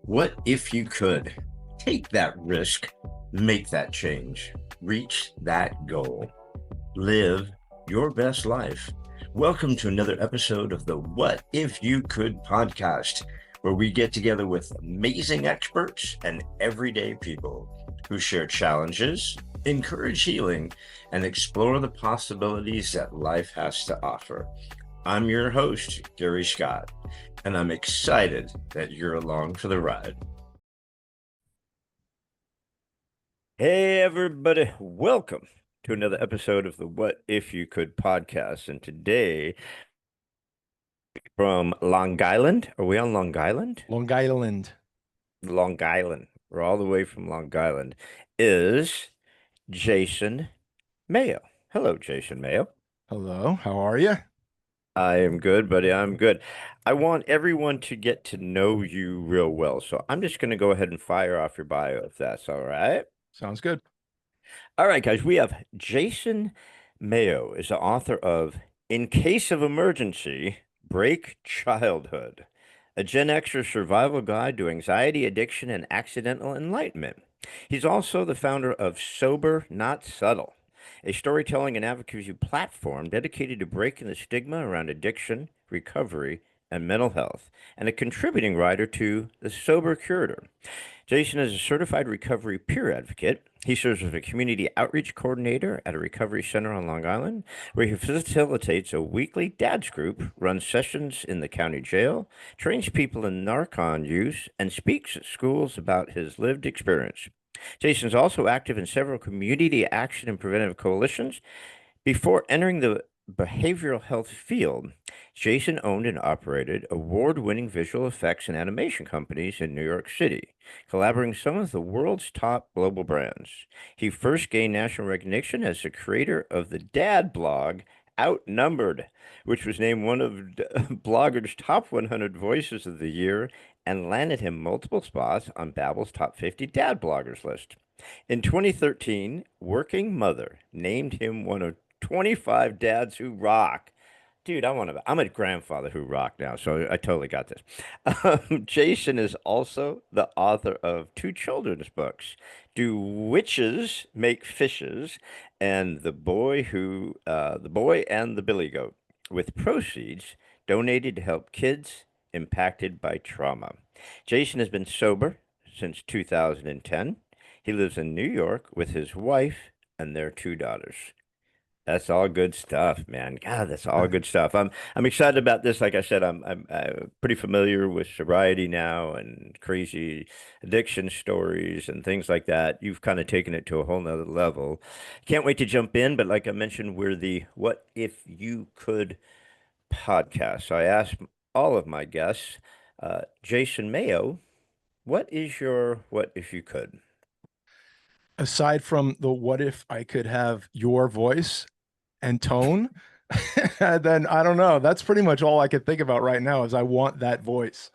What if you could take that risk, make that change, reach that goal, live your best life? Welcome to another episode of the What If You Could podcast, where we get together with amazing experts and everyday people who share challenges, encourage healing, and explore the possibilities that life has to offer. I'm your host, Gary Scott, and I'm excited that you're along for the ride. Hey, everybody, welcome to another episode of the What If You Could podcast. And today, from Long Island, are we on Long Island? Long Island. Long Island. We're all the way from Long Island, is Jason Mayo. Hello, Jason Mayo. Hello, how are you? I am good, buddy. I'm good. I want everyone to get to know you real well. So I'm just going to go ahead and fire off your bio if that's all right. Sounds good. All right, guys, we have Jason Mayo is the author of In Case of Emergency, Break Childhood, a Gen Xer survival guide to anxiety, addiction, and accidental enlightenment. He's also the founder of Sober, Not Subtle, a storytelling and advocacy platform dedicated to breaking the stigma around addiction, recovery, and mental health, and a contributing writer to The Sober Curator. Jason is a certified recovery peer advocate. He serves as a community outreach coordinator at a recovery center on Long Island, where he facilitates a weekly dads group, runs sessions in the county jail, trains people in Narcan use, and speaks at schools about his lived experience. Jason is also active in several community action and preventive coalitions. Before entering the behavioral health field, Jason owned and operated award-winning visual effects and animation companies in New York City, collaborating with some of the world's top global brands. He first gained national recognition as the creator of the dad blog Outnumbered, which was named one of BlogHer's top 100 voices of the year and landed him multiple spots on Babble's top 50 dad bloggers list. In 2013, Working Mother named him one of 25 dads who rock. Dude, I'm a grandfather who rock now, so I totally got this. Jason is also the author of two children's books, Do Witches Make Fishes, and The Boy and the Billy Goat, with proceeds donated to help kids impacted by trauma. Jason has been sober since 2010. He lives in New York with his wife and their two daughters. That's all good stuff, man. God, that's all good stuff. I'm excited about this. Like I said, I'm pretty familiar with sobriety now and crazy addiction stories and things like that. You've kind of taken it to a whole nother level. Can't wait to jump in, but like I mentioned, we're the What If You Could podcast. So I asked all of my guests, Jason Mayo, what is your what if you could? Aside from the what if I could have your voice and tone, then I don't know. That's pretty much all I could think about right now is I want that voice.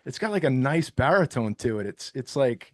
It's got like a nice baritone to it. It's like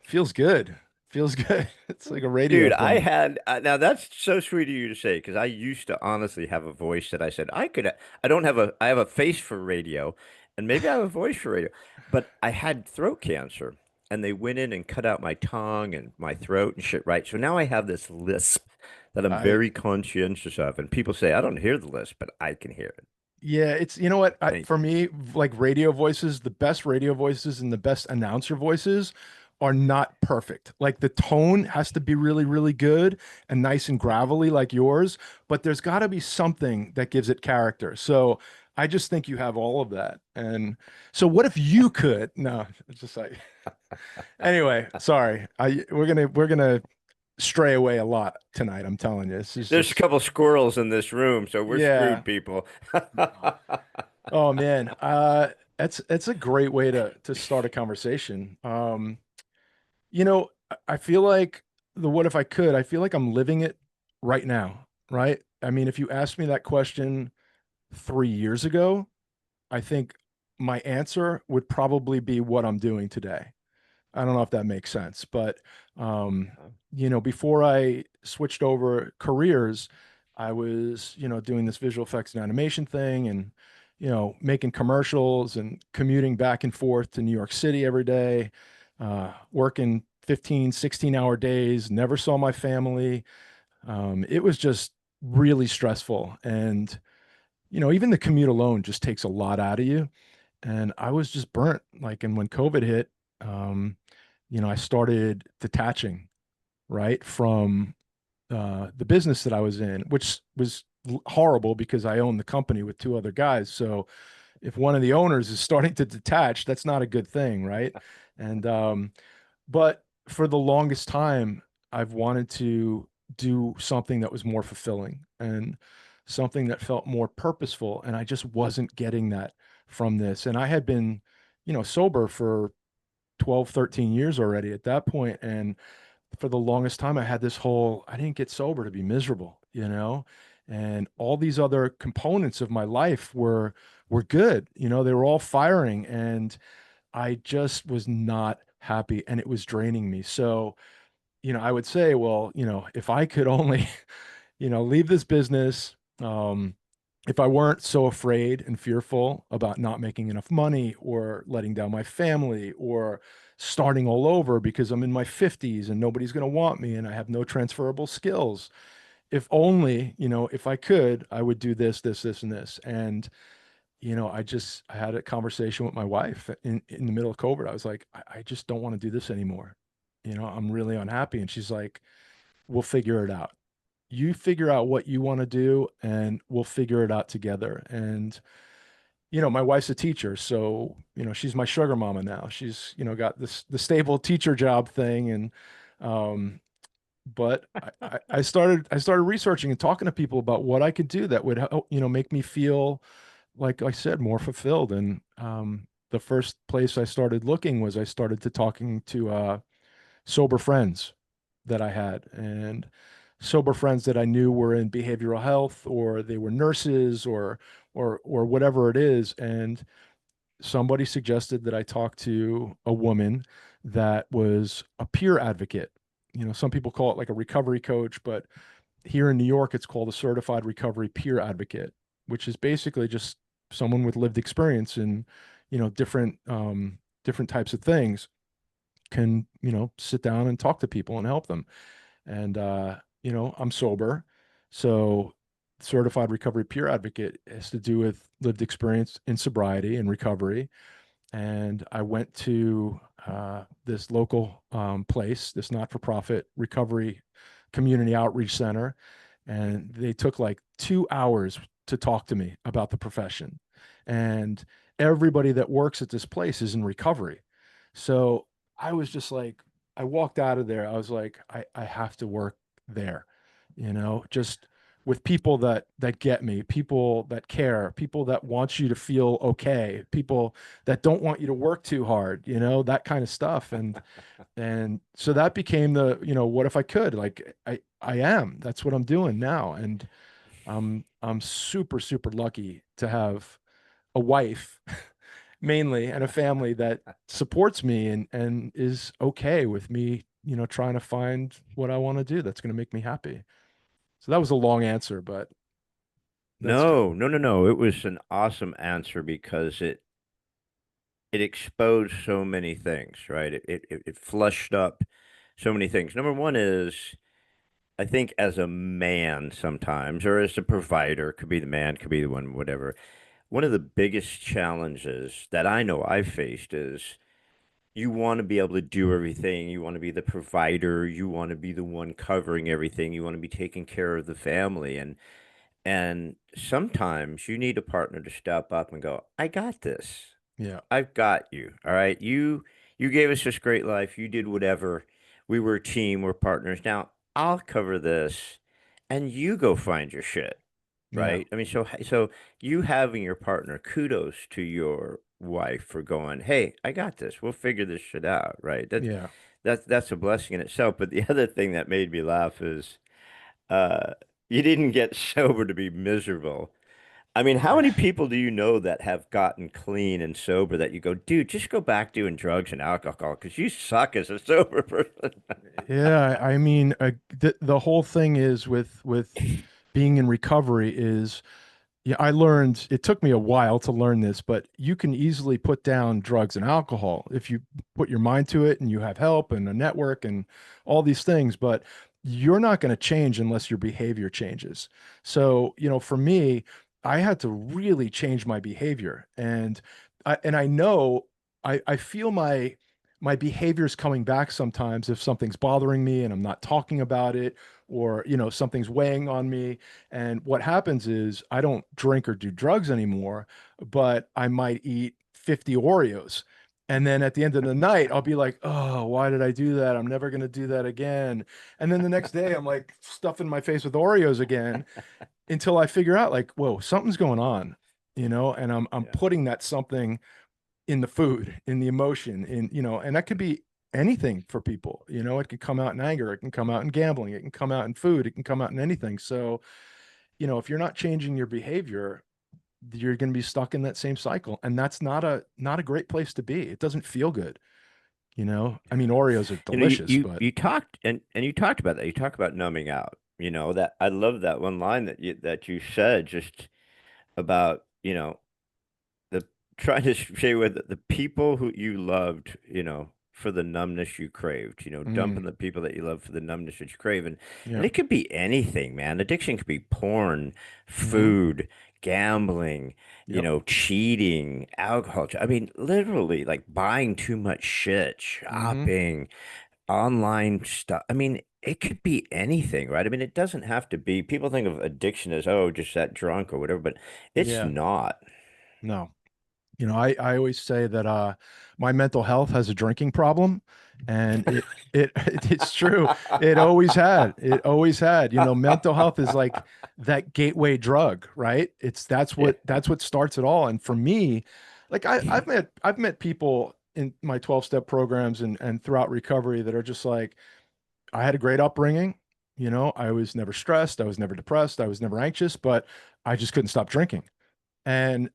feels good. Feels good. It's like a radio Dude, I thing. had now that's so sweet of you to say because I used to honestly have a voice that I said I could. I don't have a. I have a face for radio, and maybe I have a voice for radio, but I had throat cancer, and they went in and cut out my tongue and my throat and shit. Right, so now I have this lisp that I'm I very conscientious of, and people say I don't hear the lisp, but I can hear it. Yeah, it's you know what Thank for you. me, like radio voices, the best radio voices and the best announcer voices are not perfect. Like the tone has to be really, really good and nice and gravelly like yours, but there's got to be something that gives it character. So I just think you have all of that. And so what if you could? No, it's just like anyway, sorry. We're gonna stray away a lot tonight. I'm telling you. This is There's a just couple squirrels in this room, so we're yeah. screwed, people. No. Oh man, that's a great way to start a conversation. I feel like the what if I could, I feel like I'm living it right now, right? I mean, if you asked me that question 3 years ago, I think my answer would probably be what I'm doing today. I don't know if that makes sense, but before I switched over careers, I was, doing this visual effects and animation thing and, making commercials and commuting back and forth to New York City every day, working 15, 16-hour days, never saw my family. It was just really stressful. And, even the commute alone just takes a lot out of you. And I was just burnt. Like, and when COVID hit, um, I started detaching, right, from the business that I was in, which was horrible because I owned the company with two other guys. So if one of the owners is starting to detach, that's not a good thing, right? And but for the longest time, I've wanted to do something that was more fulfilling and something that felt more purposeful, and I just wasn't getting that from this. And I had been, sober for 12, 13 years already at that point, and for the longest time I had this whole I didn't get sober to be miserable, and all these other components of my life were good, they were all firing, and I just was not happy and it was draining me. So, I would say, well, if I could only, leave this business, if I weren't so afraid and fearful about not making enough money or letting down my family or starting all over because I'm in my 50s and nobody's going to want me and I have no transferable skills. If only, if I could, I would do this, this, this, and this. And, I had a conversation with my wife in the middle of COVID. I was like, I just don't want to do this anymore. I'm really unhappy. And she's like, we'll figure it out. You figure out what you want to do and we'll figure it out together. And, my wife's a teacher, so, she's my sugar mama now. She's, got the stable teacher job thing. And, but I started researching and talking to people about what I could do that would help, make me feel, like I said, more fulfilled. And the first place I started looking was I started to talking to sober friends that I had, and sober friends that I knew were in behavioral health or they were nurses or whatever it is. And somebody suggested that I talk to a woman that was a peer advocate. Some people call it like a recovery coach, but here in New York, it's called a certified recovery peer advocate, which is basically just someone with lived experience in, different types of things can, sit down and talk to people and help them. And, I'm sober. So certified recovery peer advocate has to do with lived experience in sobriety and recovery. And I went to this local place, this not-for-profit recovery community outreach center, and they took like 2 hours to talk to me about the profession. And everybody that works at this place is in recovery. So I was just like, I walked out of there. I was like, I have to work there, just with people that get me, people that care, people that want you to feel okay, people that don't want you to work too hard, that kind of stuff. And so that became the, what if I could? Like I am. That's what I'm doing now. And I'm super, super lucky to have a wife mainly and a family that supports me and is okay with me, trying to find what I want to do that's going to make me happy. So that was a long answer, but that's kind No, no, no, no. It was an awesome answer because it exposed so many things, right? It flushed up so many things. Number one is, I think as a man sometimes, or as a provider, could be the man, could be the one, whatever. One of the biggest challenges that I know I've faced is you want to be able to do everything. You want to be the provider. You want to be the one covering everything. You want to be taking care of the family. And sometimes you need a partner to step up and go, I got this. of, yeah, I've got you. All right. You gave us this great life. You did whatever. We were a team, we're partners. Now I'll cover this and you go find your shit. yeah, Right? I mean, so you having your partner, kudos to your wife for going, hey, I got this. We'll figure this shit out, right? yeah. That's a blessing in itself. But the other thing that made me laugh is uh you didn't get sober to be miserable. I mean, how many people do you know that have gotten clean and sober that you go, dude, just go back doing drugs and alcohol because you suck as a sober person? Yeah, I mean, the whole thing is with being in recovery is Yeah, I learned, it took me a while to learn this, but you can easily put down drugs and alcohol if you put your mind to it and you have help and a network and all these things, but you're not going to change unless your behavior changes. So, for me, I had to really change my behavior. And I know I feel my behavior's coming back sometimes if something's bothering me and I'm not talking about it, or something's weighing on me. And what happens is I don't drink or do drugs anymore, but I might eat 50 Oreos. And then at the end of the night, I'll be like, oh, why did I do that? I'm never going to do that again. And then the next day, I'm like stuffing my face with Oreos again until I figure out, like, whoa, something's going on, and I'm Yeah. putting that something in the food, in the emotion, and that could be anything for people. It can come out in anger, it can come out in gambling, it can come out in food, it can come out in anything. So, if you're not changing your behavior, you're going to be stuck in that same cycle. And that's not a great place to be. It doesn't feel good. I mean, Yeah. Oreos are You know, you delicious, you, but you talked and you talked about that. You talk about numbing out. That I love that one line that you said just about, the trying to say with the people who you loved, for the numbness you craved, mm, dumping the people that you love for the numbness that you crave. And yeah. it could be anything, man. Addiction could be porn, Hmm. food, gambling, Yep. cheating, alcohol. I mean, literally like buying too much shit, Hmm. shopping, online stuff. I mean, it could be anything, right? I mean, it doesn't have to be. People think of addiction as, oh, just that drunk or whatever, but it's Yeah. not. No. I always say that my mental health has a drinking problem, and it's true. It always had. It always had. Mental health is like that gateway drug, right? That's Yeah. what starts it all. And for me, like I've met people in my 12-step programs and throughout recovery that are just like, I had a great upbringing. I was never stressed, I was never depressed, I was never anxious, but I just couldn't stop drinking. And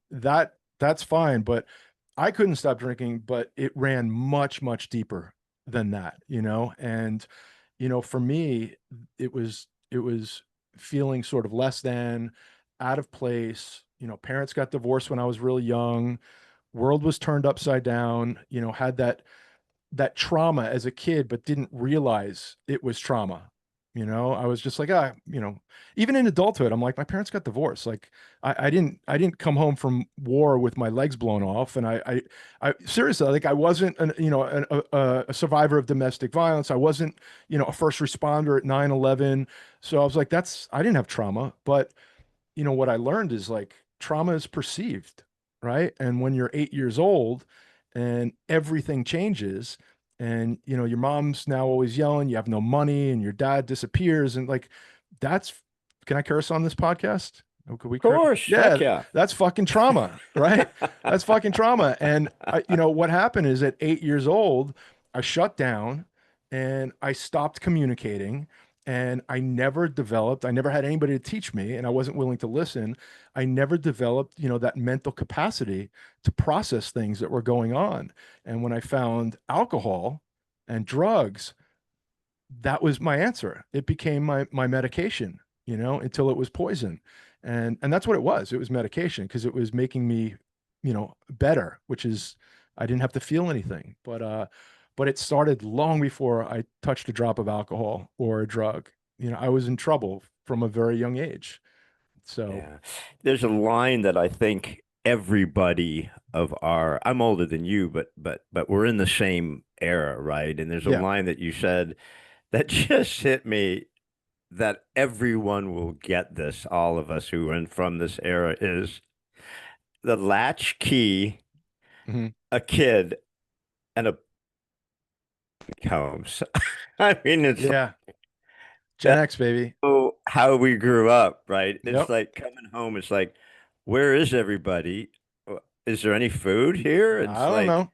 that's fine, but I couldn't stop drinking, but it ran much much deeper than that, and for me, it was feeling sort of less than, out of place. Parents got divorced when I was really young, world was turned upside down, had that trauma as a kid, but didn't realize it was trauma. I was just like, even in adulthood, I'm like, my parents got divorced. Like, I didn't come home from war with my legs blown off. And I seriously, like, I wasn't a survivor of domestic violence. I wasn't, a first responder at 9/11. So I was like, I didn't have trauma, but what I learned is, like, trauma is perceived, right? And when you're 8 years old and everything changes, and your mom's now always yelling, you have no money, and your dad disappears, and like, that's, can I curse on this podcast? Oh, could we Of curse? course, heck Yeah, yeah. that's fucking trauma, right? That's fucking trauma. And what happened is, at 8 years old, I shut down and I stopped communicating, and I never had anybody to teach me, and I wasn't willing to listen. I never developed, that mental capacity to process things that were going on. And when I found alcohol and drugs, that was my answer. It became my medication, until it was poison. And that's what it was. It was medication, because it was making me, better, which is, I didn't have to feel anything. But it started long before I touched a drop of alcohol or a drug. I was in trouble from a very young age. So, Yeah. There's a line that I think everybody of our, I'm older than you, but we're in the same era, right? And there's a yeah. line that you said that just hit me, that everyone will get this, all of us who are from this era, is the latch key, Mhm. a kid, and a comes. I mean, it's Yeah. Gen that's X, baby. how we grew up, right? It's Yep. like coming home. It's like, where is everybody? Is there any food here? And I it's don't like, know.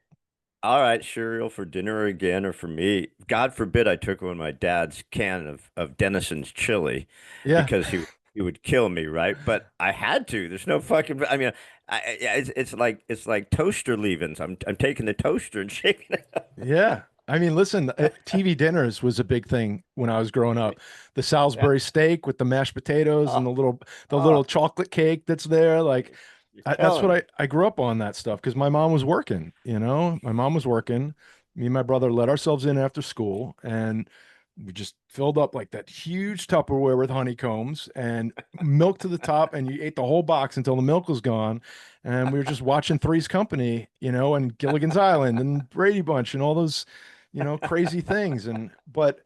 all right, cereal for dinner again, or for me. God forbid I took one of my dad's can of Denison's chili Yeah. because he would kill me, right? But I had to. There's no fucking. I mean, yeah, it's like toaster leavings. I'm taking the toaster and shaking it up. Yeah. I mean, listen, TV dinners was a big thing when I was growing up. The Yeah. Salisbury steak with the mashed potatoes and Oh, the little oh, chocolate cake that's there. Like you're that's what killing me. I grew up on that stuff because my mom was working, you know. My mom was working. Me and my brother let ourselves in after school and we just filled up like that huge Tupperware with honeycombs and milk to the top, and you ate the whole box until the milk was gone. And we were just watching Three's Company, you know, and Gilligan's Island and Brady Bunch and all those, you know, crazy things. And but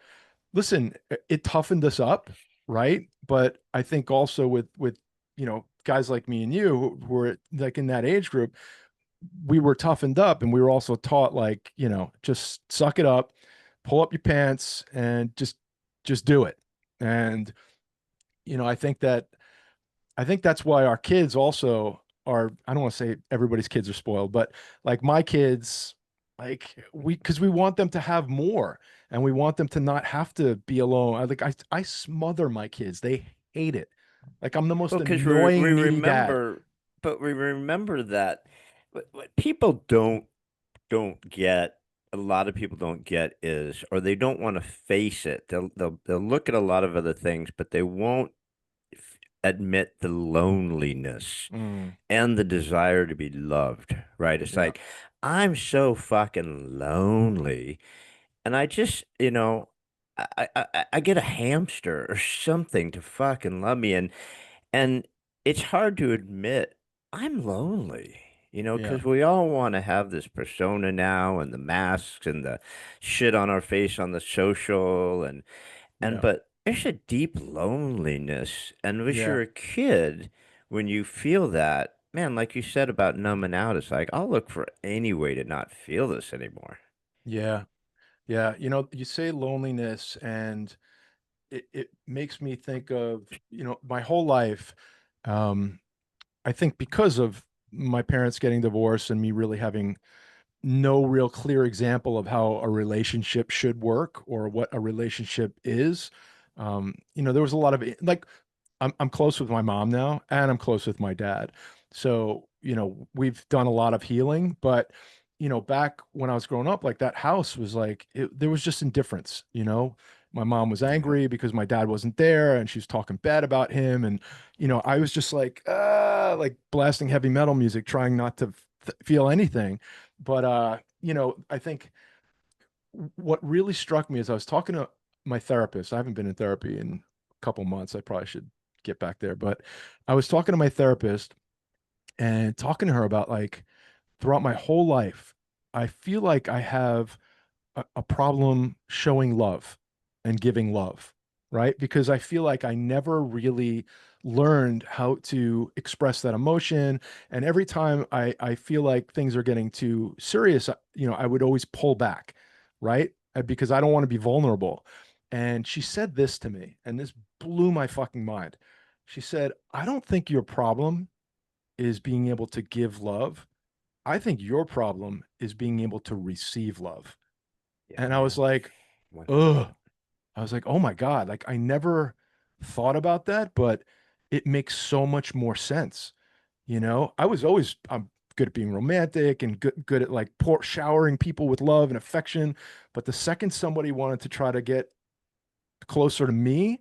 listen, it toughened us up, right? But I think also with you know guys like me and you who were like in that age group, we were toughened up, and we were also taught like you know just suck it up, pull up your pants, and just do it. And you know, I think that's why our kids also are, I don't want to say everybody's kids are spoiled, but like my kids, like because we want them to have more and we want them to not have to be alone. I smother my kids. They hate it. Like I'm the most Well, because we annoying, needy dad. remember, but we remember that what people don't get, a lot of people don't get is, or they don't want to face it. They'll look at a lot of other things, but they won't admit the loneliness Mm, and the desire to be loved, right? It's yeah. like, I'm so fucking lonely. And I just, I get a hamster or something to fucking love me. And it's hard to admit I'm lonely, Yeah. because we all want to have this persona now and the masks and the shit on our face on the social and Yeah. but there's a deep loneliness. And when Yeah. you're a kid, when you feel that, man, like you said about numbing out, it's like I'll look for any way to not feel this anymore. Yeah. Yeah. You know, you say loneliness and it makes me think of, you know, my whole life. Um, I think because of my parents getting divorced and me really having no real clear example of how a relationship should work or what a relationship is. You know, there was a lot of like I'm close with my mom now and I'm close with my dad. So, you know, we've done a lot of healing, but you know, back when I was growing up, like that house was like there was just indifference, you know. My mom was Yeah. angry because my dad wasn't there and she was talking bad about him. And, you know, I was just like blasting heavy metal music, trying not to feel anything. But you know, I think what really struck me is I was talking to my therapist. I haven't been in therapy in a couple months. I probably should get back there. But I was talking to my therapist and talking to her about like throughout my whole life, I feel like I have a problem showing love and giving love, right? Because I feel like I never really learned how to express that emotion. And every time I feel like things are getting too serious, you know, I would always pull back, right? Because I don't want to be vulnerable. And she said this to me, and this blew my fucking mind. She said, I don't think your problem is being able to give love. I think your problem is being able to receive love. Yeah, And I was man. like, ugh. 100%. I was like, oh my God. Like I never thought about that, but it makes so much more sense. You know, I'm good at being romantic and good at like showering people with love and affection. But the second somebody wanted to try to get closer to me,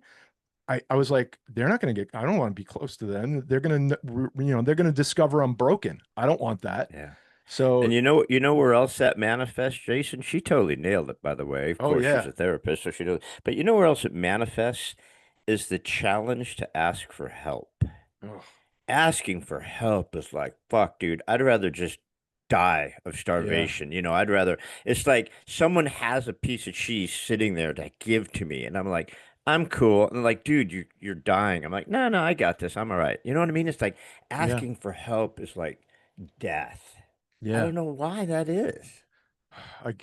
I was like, they're not going to get, I don't want to be close to them. They're going to, you know, they're going to discover I'm broken. I don't want that. Yeah. So, And you know where else that manifests, Jason? She totally nailed it, by the way. Of oh course, she's yeah. a therapist, so she knows. But you know where else it manifests is the challenge to ask for help. Ugh, Asking for help is like, fuck, dude, I'd rather just die of yeah. starvation. I'd rather, it's like someone has a piece of cheese sitting there to give to me. And I'm like, I'm cool. And they're like, dude, you're dying. I'm like, no, no, I got this. I'm all right. You know what I mean? It's like Yeah. asking for help is like death. I Yeah. don't know why that is.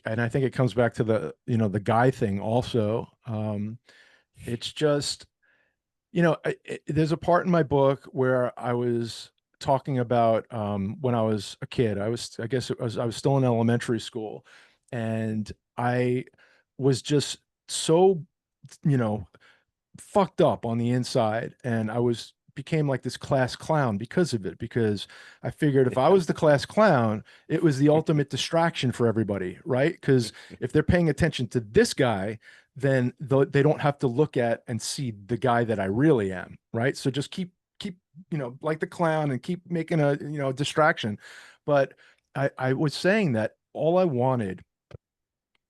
And I think it comes back to the, you know, the guy thing also. It's just, you know, there's a part in my book where I was talking about when I was a kid. I guess I was still in elementary school, and I was just so, you know, fucked up on the inside, and I was became like this class clown because of it, because I figured if I was the class clown, it was the ultimate distraction for everybody, right? Because if they're paying attention to this guy, then they don't have to look at and see the guy that I really am, right? So just keep like the clown and keep making a distraction. But I was saying that all I wanted,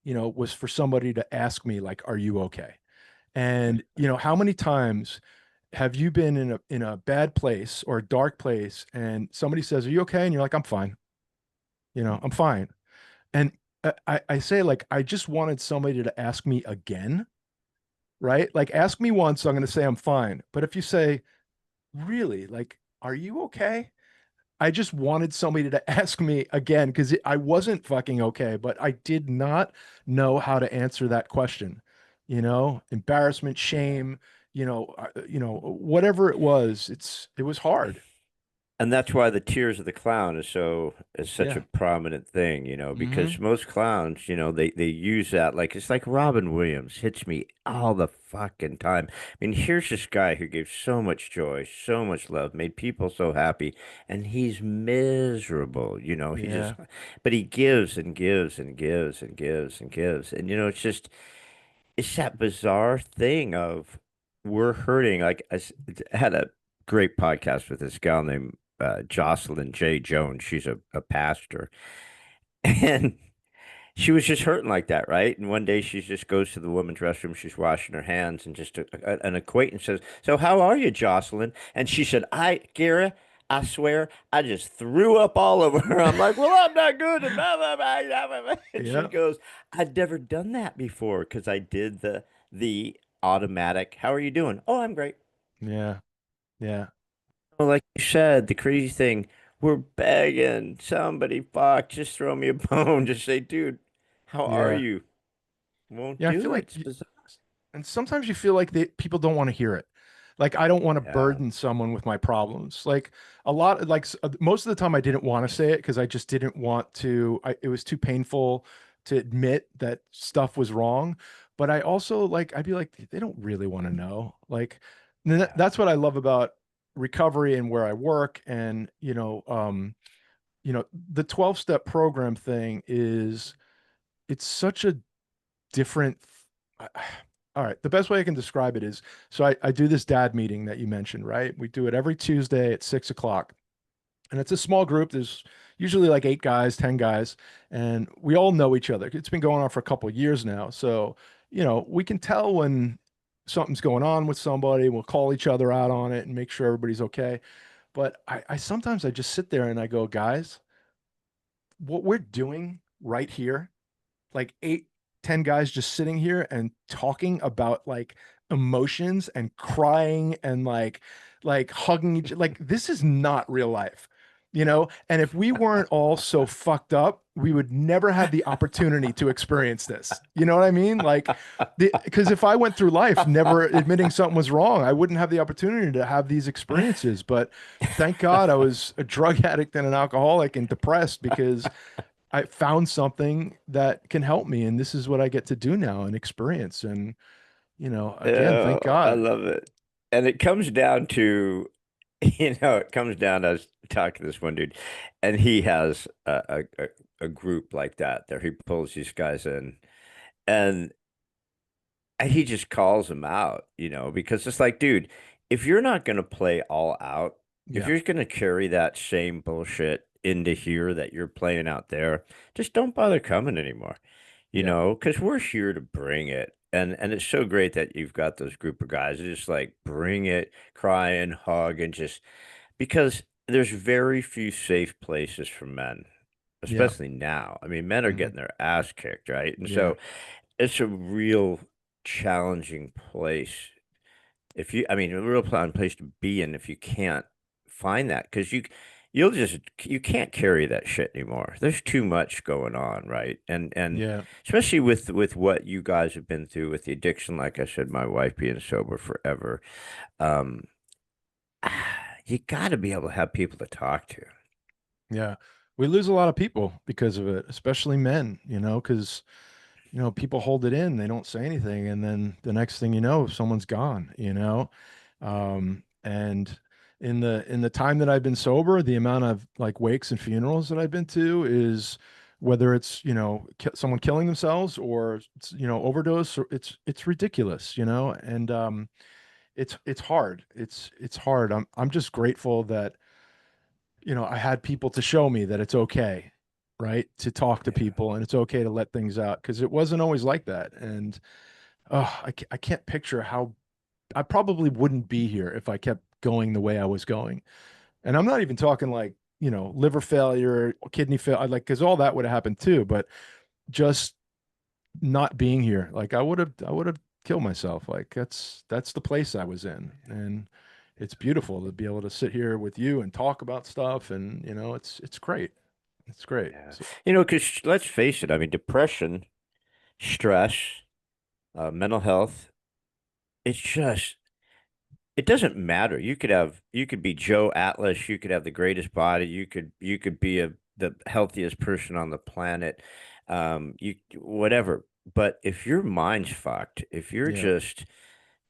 was for somebody to ask me like, "Are you okay?" And how many times have you been in a bad place or a dark place and somebody says, "Are you okay?" And you're like, "I'm fine." I'm fine. And I say like, I just wanted somebody to ask me again, right? Like ask me once, I'm going to say I'm fine. But if you say, "Really, like, are you okay?" I just wanted somebody to ask me again because I wasn't fucking okay, but I did not know how to answer that question. Embarrassment, shame, whatever it was, it was hard. And that's why the tears of the clown is such a Yeah. prominent thing, Hmm. because most clowns, they use that like it's like Robin Williams hits me all the fucking time. I mean, here's this guy who gave so much joy, so much love, made people so happy, and he's miserable, he just Yeah. but he gives and gives and gives and gives and gives. And it's that bizarre thing of we're hurting. Like had a great podcast with this gal named Jocelyn J. Jones. She's a pastor, and she was just hurting like that, right? And one day she just goes to the women's restroom. She's washing her hands, and just an acquaintance says, "So how are you, Jocelyn?" And she said, Gara, I swear, I just threw up all over her." I'm like, "Well, I'm not good." And blah, blah, blah, blah, blah, blah. And she Yeah. goes, "I'd never done that before because I did the automatic. How are you doing? Oh, I'm great." Yeah. Yeah. Well, like you said, the crazy thing, we're begging somebody, fuck, just throw me a bone. Just say, "Dude, how are Yeah. you?" Won't Yeah. I feel do it. like It's bizarre. and sometimes you feel like people don't want to hear it. Like I don't want to Yeah. burden someone with my problems. Like most of the time I didn't want to say it because I just didn't want to. It was too painful to admit that stuff was wrong. But I also like I'd be like they don't really want to know. Like Yeah. that's what I love about recovery and where I work. And the 12-step program thing is it's such a different. All right, the best way I can describe it is so I do this dad meeting that you mentioned, right? We do it every Tuesday at 6 o'clock, and it's a small group. There's usually like 8 guys, 10 guys, and we all know each other. It's been going on for a couple of years now, so we can tell when something's going on with somebody. We'll call each other out on it and make sure everybody's okay. But I sometimes I just sit there and I go, guys, what we're doing right here, like 8, 10 guys just sitting here and talking about like emotions and crying and like hugging like this is not real life, and if we weren't all so fucked up, we would never have the opportunity to experience this, you know what I mean? Like because if I went through life never admitting something was wrong, I wouldn't have the opportunity to have these experiences. But thank God I was a drug addict and an alcoholic and depressed because I found something that can help me, and this is what I get to do now and experience. And again, thank Oh, I God. love it. And it comes down to, it comes down to I was talking to this one dude, and he has a group like that there. He pulls these guys in, and he just calls them out, because it's like, dude, if you're not going to play all out, if Yeah, you're going to carry that same bullshit into here that you're playing out there, just don't bother coming anymore, yeah, because we're here to bring it. And it's so great that you've got those group of guys that just like bring it, cry and hug and just because there's very few safe places for men, yeah, especially now. I mean, men are hmm, getting their ass kicked, right? And yeah, so it's a real challenging place. I mean, a real fun place to be in if you can't find that because you can't carry that shit anymore. There's too much going on, right? And yeah, especially with what you guys have been through with the addiction, like I said, my wife being sober forever, um, you got to be able to have people to talk to. yeah. We lose a lot of people because of it, especially men. Because people hold it in, they don't say anything, and then the next thing you know, someone's gone. And In the time that I've been sober, the amount of like wakes and funerals that I've been to is whether it's, someone killing themselves or overdose, or it's ridiculous, and it's hard. It's hard. I'm just grateful that, I had people to show me that it's okay, right? To talk to Yeah. people and it's okay to let things out because it wasn't always like that. And I can't picture how I probably wouldn't be here if I kept going the way I was going. And I'm not even talking like, liver failure, kidney failure, like, because all that would have happened too. But just not being here, like I would have killed myself. Like that's the place I was in. And it's beautiful to be able to sit here with you and talk about stuff. And, it's great. It's great. Yeah. So, Because let's face it, I mean, depression, stress, mental health, it's just, it doesn't matter. You could be Joe Atlas, you could have the greatest body, you could be the healthiest person on the planet, whatever. But if your mind's fucked, if you're yeah, just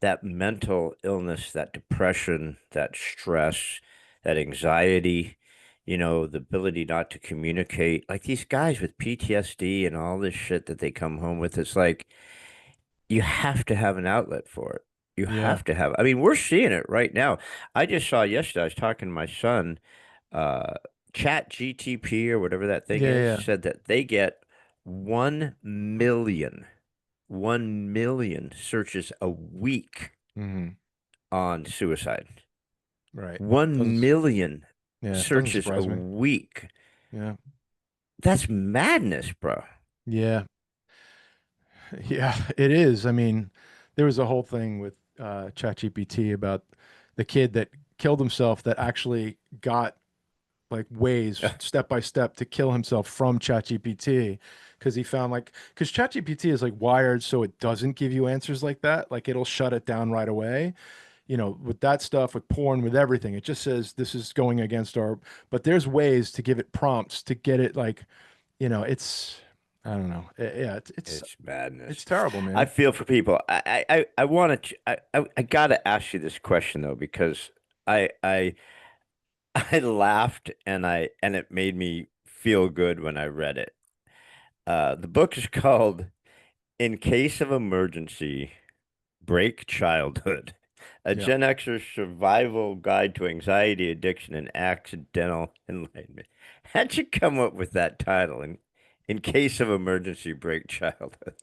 that mental illness, that depression, that stress, that anxiety, the ability not to communicate, like these guys with PTSD and all this shit that they come home with, it's like you have to have an outlet for it. You yeah, have to have. I mean, we're seeing it right now. I just saw yesterday, I was talking to my son, uh, Chat GTP or whatever that thing yeah, is, yeah. said that they get 1 million searches a week Hmm. on suicide. Right. One Doesn't, million yeah, doesn't searches a surprise me. week. Yeah. That's madness, bro. Yeah. Yeah, it is. I mean, there was a whole thing with ChatGPT about the kid that killed himself that actually got like ways step by step to kill himself from ChatGPT because he found like because ChatGPT is like wired so it doesn't give you answers like that. Like it'll shut it down right away. With that stuff, with porn, with everything, it just says this is going against our. But there's ways to give it prompts to get it like, it's I don't know. Yeah, It's it's madness. terrible, I man. feel for people. I want to. I gotta ask you this question though because I I laughed and it made me feel good when I read it. The book is called "In Case of Emergency, Break Childhood: A Yeah. Gen Xer's Survival Guide to Anxiety, Addiction, and Accidental Enlightenment." How'd you come up with that title? In case of emergency, break childhood.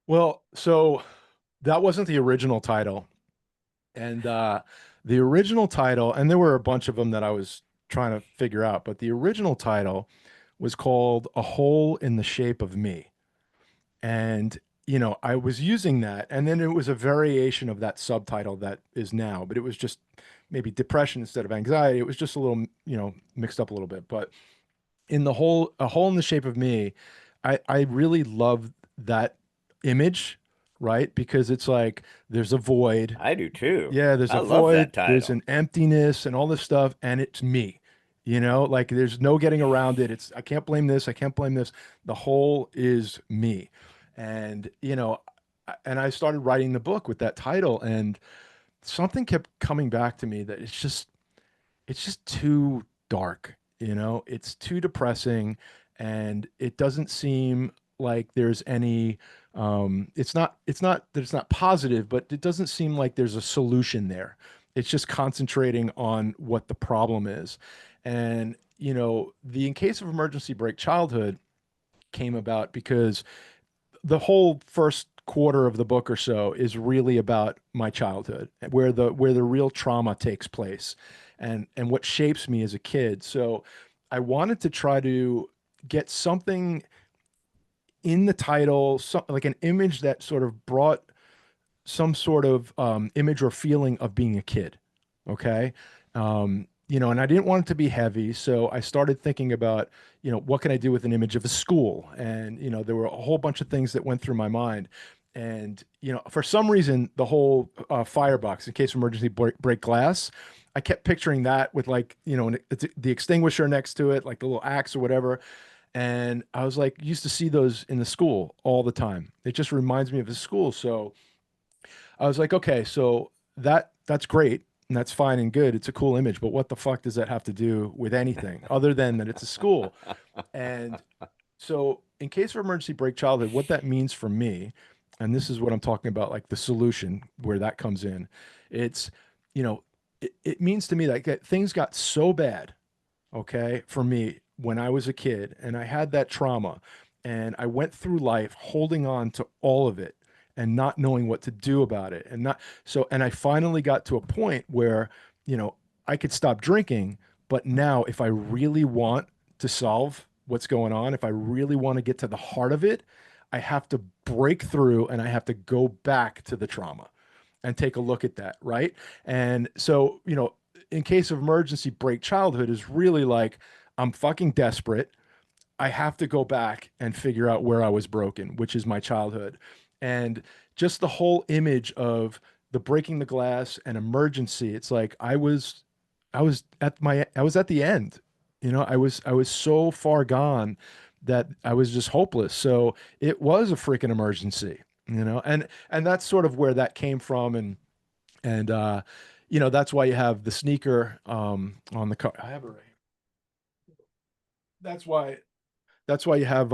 Well, so that wasn't the original title. And the original title, and there were a bunch of them that I was trying to figure out, but the original title was called A Hole in the Shape of Me. And, I was using that. And then it was a variation of that subtitle that is now, but it was just maybe depression instead of anxiety. It was just a little, mixed up a little bit. But in the whole a hole in the shape of me, I really love that image, right? Because it's like there's a void. I do too. Yeah, there's I a love void, that there's title. an emptiness and all this stuff, and it's me. Like there's no getting around it. It's I can't blame this, I can't blame this. The whole is me. And and I started writing the book with that title, and something kept coming back to me that it's just too dark, it's too depressing, and it doesn't seem like there's any it's not that it's not positive, but it doesn't seem like there's a solution there. It's just concentrating on what the problem is. And the In Case of Emergency Break Childhood came about because the whole first quarter of the book or so is really about my childhood, where the real trauma takes place, and what shapes me as a kid. So I wanted to try to get something in the title, like an image that sort of brought some sort of image or feeling of being a kid. Okay. And I didn't want it to be heavy. So I started thinking about, what can I do with an image of a school? And, there were a whole bunch of things that went through my mind. And, for some reason, the whole firebox, in case of emergency break glass, I kept picturing that with like, the extinguisher next to it, like the little axe or whatever. And I was like, used to see those in the school all the time. It just reminds me of the school. So I was like, okay, so that's great. and that's fine and good. It's a cool image, but what the fuck does that have to do with anything other than that it's a school? And so, in case of emergency break childhood, what that means for me, and this is what I'm talking about, like the solution where that comes in, it's, you know, it means to me that things got so bad, okay, for me when I was a kid, and I had that trauma, and I went through life holding on to all of it and not knowing what to do about it. And not so, and I finally got to a point where, you know, I could stop drinking, but now if I really want to solve what's going on, if I really want to get to the heart of it, I have to break through and I have to go back to the trauma and take a look at that, right? And so, you know, in case of emergency, break childhood is really like I'm fucking desperate. I have to go back and figure out where I was broken, which is my childhood. And just the whole image of the breaking the glass and emergency, it's like I was at the end. You know, I was so far gone that I was just hopeless. So it was a freaking emergency, you know, and that's sort of where that came from. And you know, that's why you have the sneaker on the car. I have it right here. That's why you have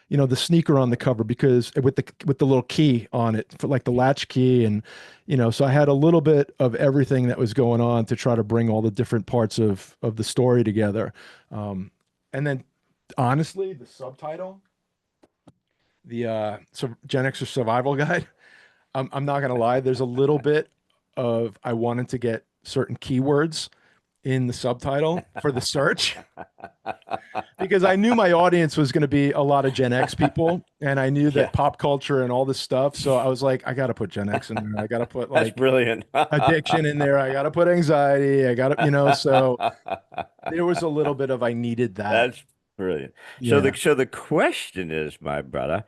you know, the sneaker on the cover, because with the little key on it for like the latch key. And you know, so I had a little bit of everything that was going on to try to bring all the different parts of the story together. And then honestly, the subtitle, the Gen Xer Survival Guide, I'm not gonna lie, there's a little bit of I wanted to get certain keywords in the subtitle for the search because I knew my audience was going to be a lot of Gen X people, and I knew that Yeah, pop culture and all this stuff. So I was like, I got to put Gen X in there. I got to put that's like brilliant. addiction in there. I got to put anxiety. I got to, you know, so there was a little bit of I needed that. That's brilliant. So Yeah. the question is, my brother,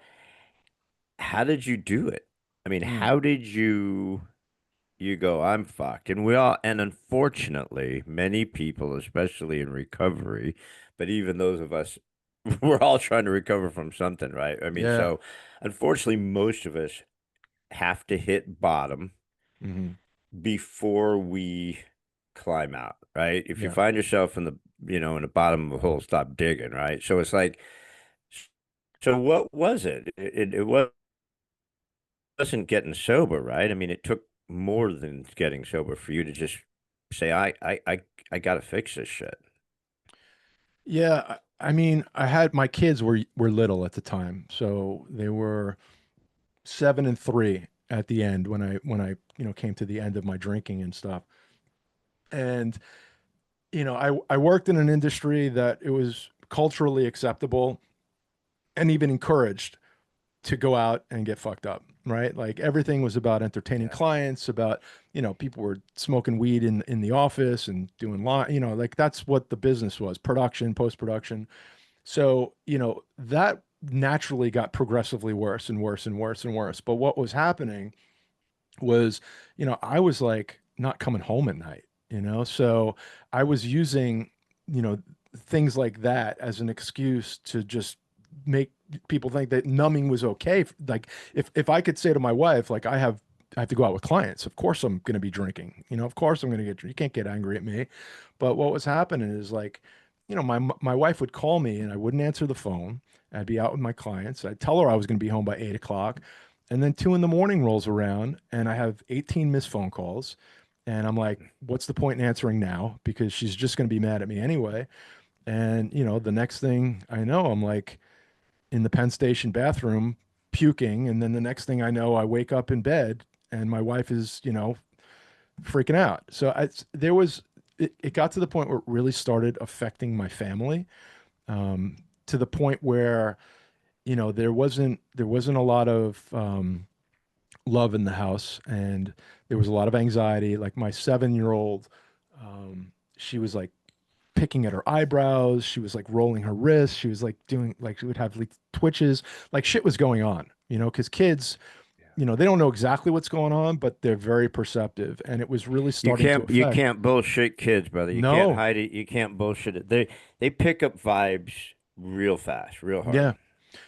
how did you do it? I mean, Mm. how did you go, I'm fucked? And and unfortunately, many people, especially in recovery, but even those of us, we're all trying to recover from something, right? I mean, Yeah. so unfortunately, most of us have to hit bottom Hmm. before we climb out, right? If you Yeah. find yourself in the bottom of a hole, stop digging, right? So it's like, so what was it? It wasn't getting sober, right? I mean, it took more than getting sober for you to just say, I gotta fix this shit. Yeah. I mean, I had my kids were little at the time, so they were 7 and 3 at the end when I you know came to the end of my drinking and stuff. And you know, I worked in an industry that it was culturally acceptable and even encouraged to go out and get fucked up, right? Like everything was about entertaining Yeah. clients, about, you know, people were smoking weed in the office and doing you know, like that's what the business was, production, post-production. So, you know, that naturally got progressively worse and worse and worse and worse. But what was happening was, you know, I was like not coming home at night, you know? So I was using, you know, things like that as an excuse to just make people think that numbing was okay. Like if I could say to my wife, like I have to go out with clients. Of course I'm going to be drinking. You know, of course I'm going to get, you can't get angry at me. But what was happening is like, you know, my wife would call me and I wouldn't answer the phone. I'd be out with my clients. I'd tell her I was going to be home by 8 o'clock. And then 2 in the morning rolls around and I have 18 missed phone calls. And I'm like, what's the point in answering now? Because she's just going to be mad at me anyway. And, you know, the next thing I know, I'm like in the Penn Station bathroom puking. And then the next thing I know, I wake up in bed and my wife is, you know, freaking out. So it got to the point where it really started affecting my family, to the point where, you know, there wasn't a lot of, love in the house and there was a lot of anxiety. Like my 7 year old, she was like picking at her eyebrows. She was like rolling her wrists. She was like doing like she would have like twitches, like shit was going on, you know, because kids, you know, they don't know exactly what's going on, but they're very perceptive. And it was really starting to You affect. can't bullshit kids, brother. You can't No. hide it. You can't bullshit it. They pick up vibes real fast, real hard. Yeah.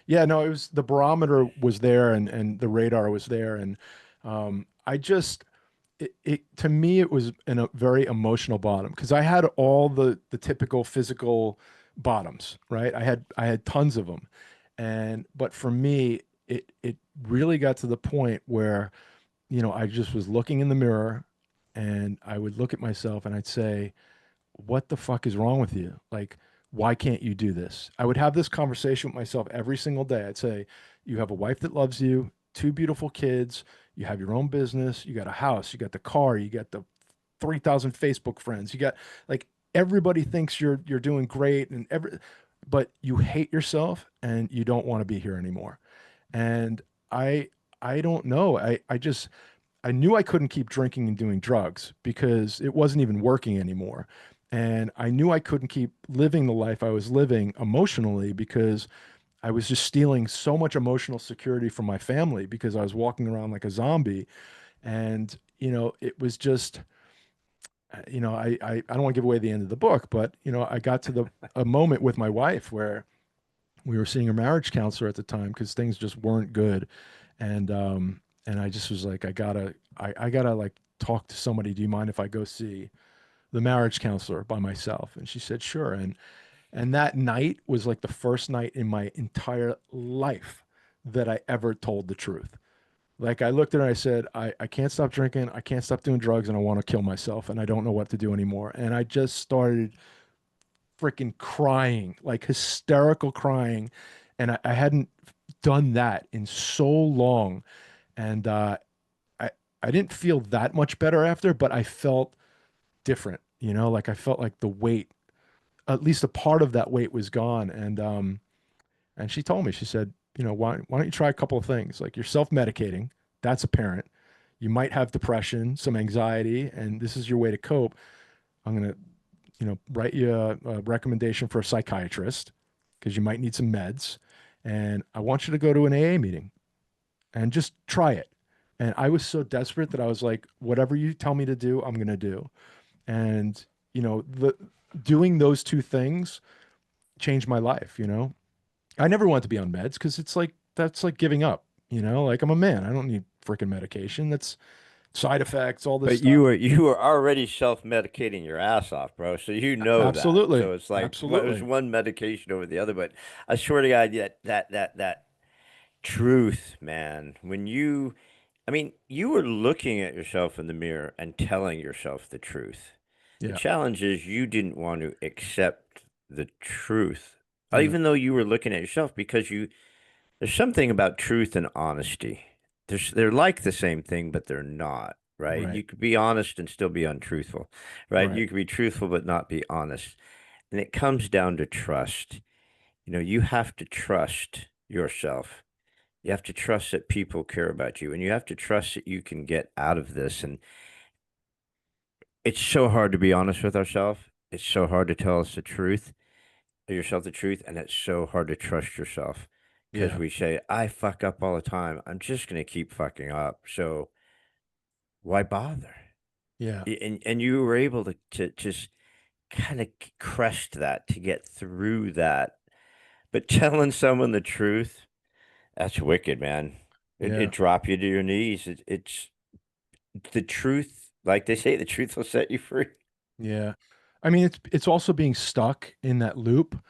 Yeah. No, it was the barometer was there and the radar was there. And I just, it to me it was in a very emotional bottom because I had all the typical physical bottoms, right? I had tons of them. And but for me, it really got to the point where, I just was looking in the mirror and I would look at myself and I'd say, what the fuck is wrong with you? Like, why can't you do this? I would have this conversation with myself every single day. I'd say, you have a wife that loves you, two beautiful kids, you have your own business, you got a house, you got the car, you got the 3,000 Facebook friends, you got like everybody thinks you're doing great but you hate yourself and you don't want to be here anymore. And I I don't know. I knew I couldn't keep drinking and doing drugs because it wasn't even working anymore. And I knew I couldn't keep living the life I was living emotionally because I was just stealing so much emotional security from my family because I was walking around like a zombie. And, it was just, I don't want to give away the end of the book, but, I got to a moment with my wife where we were seeing a marriage counselor at the time because things just weren't good. And I just was like, I gotta like talk to somebody. Do you mind if I go see the marriage counselor by myself? And she said, sure. And that night was like the first night in my entire life that I ever told the truth. Like I looked at her and I said, I can't stop drinking, I can't stop doing drugs, and I want to kill myself, and I don't know what to do anymore. And I just started freaking crying, like hysterical crying. And I hadn't done that in so long. And I, I didn't feel that much better after, but I felt different, like I felt like the weight, at least a part of that weight was gone. And she told me, she said, why don't you try a couple of things? Like you're self-medicating, that's apparent. You might have depression, some anxiety, and this is your way to cope. I'm going to write you a recommendation for a psychiatrist because you might need some meds. And I want you to go to an AA meeting and just try it. And I was so desperate that I was like, whatever you tell me to do, I'm going to do. And, the doing those two things changed my life. I never wanted to be on meds because that's like giving up, like I'm a man. I don't need freaking medication. That's side effects, all this But you stuff. were you were already self-medicating your ass off, bro. So you know that. Absolutely. So it's like what was Absolutely. one medication over the other. But I swear to God, that truth, man. I mean, you were looking at yourself in the mirror and telling yourself the truth. The Yeah. challenge is you didn't want to accept the truth, Yeah. even though you were looking at yourself, because there's something about truth and honesty. They're like the same thing, but they're not, right? Right. You could be honest and still be untruthful, right? Right. You could be truthful but not be honest. And it comes down to trust. You have to trust yourself. You have to trust that people care about you, and you have to trust that you can get out of this. And it's so hard to be honest with ourselves. It's so hard to tell us the truth, yourself the truth, and it's so hard to trust yourself because Yeah. we say, I fuck up all the time. I'm just gonna keep fucking up. So why bother? Yeah. And you were able to just kind of crest that to get through that. But telling someone the truth, that's wicked, man. It Yeah. drop you to your knees. It's the truth, like they say, the truth will set you free. Yeah. I mean, it's also being stuck in that loop.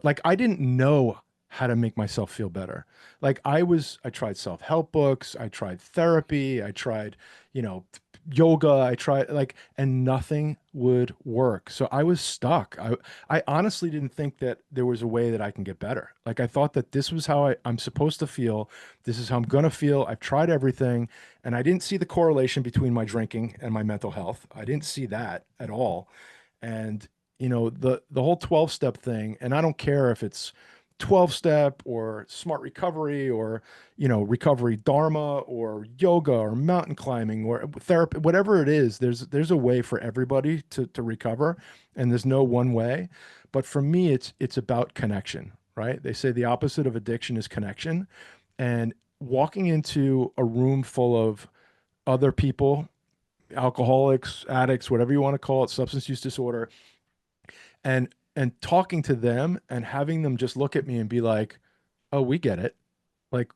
Like I didn't know how to make myself feel better. Like I tried self-help books, I tried therapy, I tried, you know, yoga, I tried like, and nothing would work. So I was stuck. I honestly didn't think that there was a way that I can get better. Like I thought that this was how I'm supposed to feel. This is how I'm gonna feel. I've tried everything. And I didn't see the correlation between my drinking and my mental health. I didn't see that at all. And the whole 12 step thing, and I don't care if it's 12 step or smart recovery or recovery dharma or yoga or mountain climbing or therapy, whatever it is, there's a way for everybody to recover, and there's no one way. But for me, it's about connection, right? They say the opposite of addiction is connection. And walking into a room full of other people, alcoholics, addicts, whatever you want to call it, substance use disorder, and talking to them and having them just look at me and be like, "Oh, we get it. Like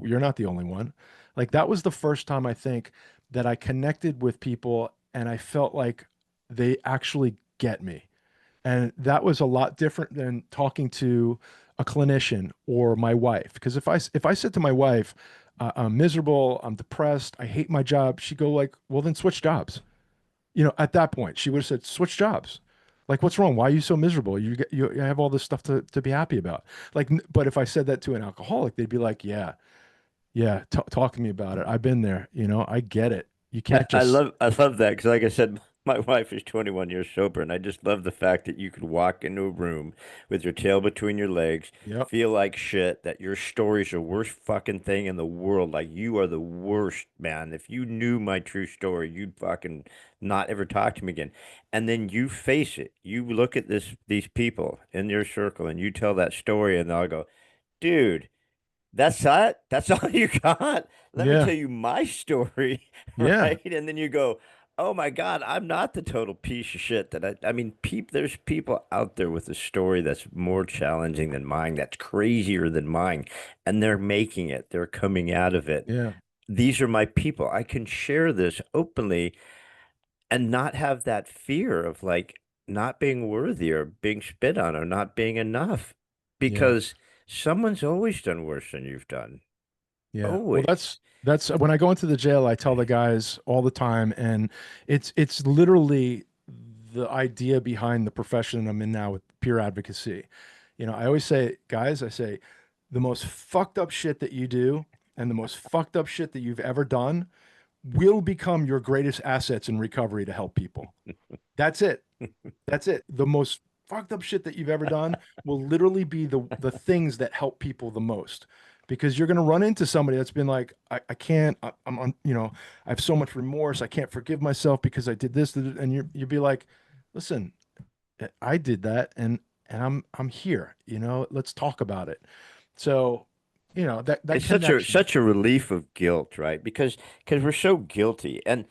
you're not the only one." Like that was the first time I think that I connected with people and I felt like they actually get me. And that was a lot different than talking to a clinician or my wife. Because if I said to my wife, I'm miserable, I'm depressed, I hate my job, she'd go like, well, then switch jobs. At that point, she would have said, switch jobs. Like, what's wrong? Why are you so miserable? You have all this stuff to be happy about. Like, but if I said that to an alcoholic, they'd be like, yeah, yeah, talk to me about it. I've been there. I get it. You can't just, I love that because, like I said, my wife is 21 years sober, and I just love the fact that you could walk into a room with your tail between your legs, yep, feel like shit, that your story's the worst fucking thing in the world. Like you are the worst, man. If you knew my true story, you'd fucking not ever talk to me again. And then you face it. You look at these people in your circle, and you tell that story, and they'll go, dude. That's it. That's all you got. Let me yeah, tell you my story, yeah, right? And then you go, "Oh my God, I'm not the total piece of shit that I mean, there's people out there with a story that's more challenging than mine, that's crazier than mine, and they're making it. They're coming out of it. yeah, These are my people. I can share this openly and not have that fear of like not being worthy or being spit on or not being enough yeah. because someone's always done worse than you've done. Yeah. Well, Always. that's when I go into the jail, I tell the guys all the time, and it's literally the idea behind the profession I'm in now with peer advocacy. I always say, guys, I say, the most fucked up shit that you do and the most fucked up shit that you've ever done will become your greatest assets in recovery to help people. That's it. That's it. The most fucked up shit that you've ever done will literally be the things that help people the most. Because you're going to run into somebody that's been like, I can't, I'm on, I have so much remorse. I can't forgive myself because I did this. And you'll be like, listen, I did that and I'm here, let's talk about it. So, that It's connection. such a relief of guilt, right? Because we're so guilty and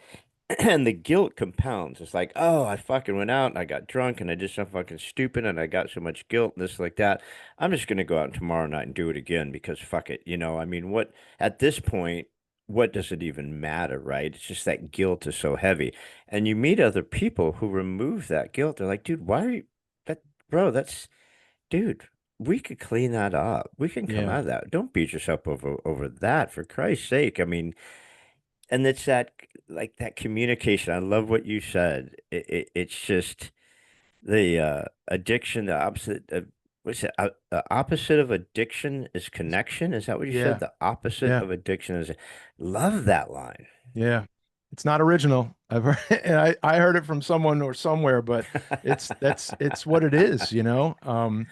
and the guilt compounds. It's like, oh, I fucking went out and I got drunk and I did something fucking stupid and I got so much guilt and this like that. I'm just gonna go out tomorrow night and do it again because fuck it. I mean, what at this point, what does it even matter, right? It's just that guilt is so heavy. And you meet other people who remove that guilt. They're like, dude, why are you that bro, that's dude, we could clean that up. We can come Yeah. out of that. Don't beat yourself over that, for Christ's sake. I mean, and it's that like that communication. I love what you said. It's just the addiction, the opposite of what's it? The opposite of addiction is connection. Is that what you said? Yeah. The opposite Yeah. of addiction is love that line. Yeah. It's not original. I've heard, and I heard it from someone or somewhere, but it's what it is, and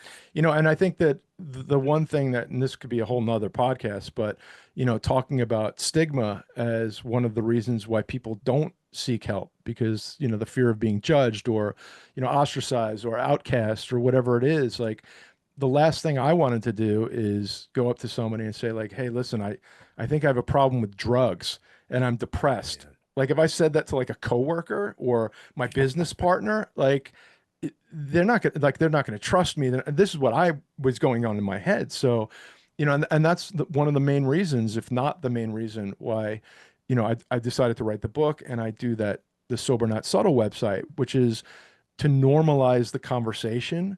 I think that the one thing that, and this could be a whole nother podcast, but talking about stigma as one of the reasons why people don't seek help because, the fear of being judged or, ostracized or outcast or whatever it is, like the last thing I wanted to do is go up to somebody and say like, "Hey, listen, I think I have a problem with drugs and I'm depressed." Yeah. Like if I said that to like a coworker or my business partner, like they're not going to trust me. This is what I was going on in my head. So, and that's one of the main reasons, if not the main reason why, I decided to write the book and I do the Sober Not Subtle website, which is to normalize the conversation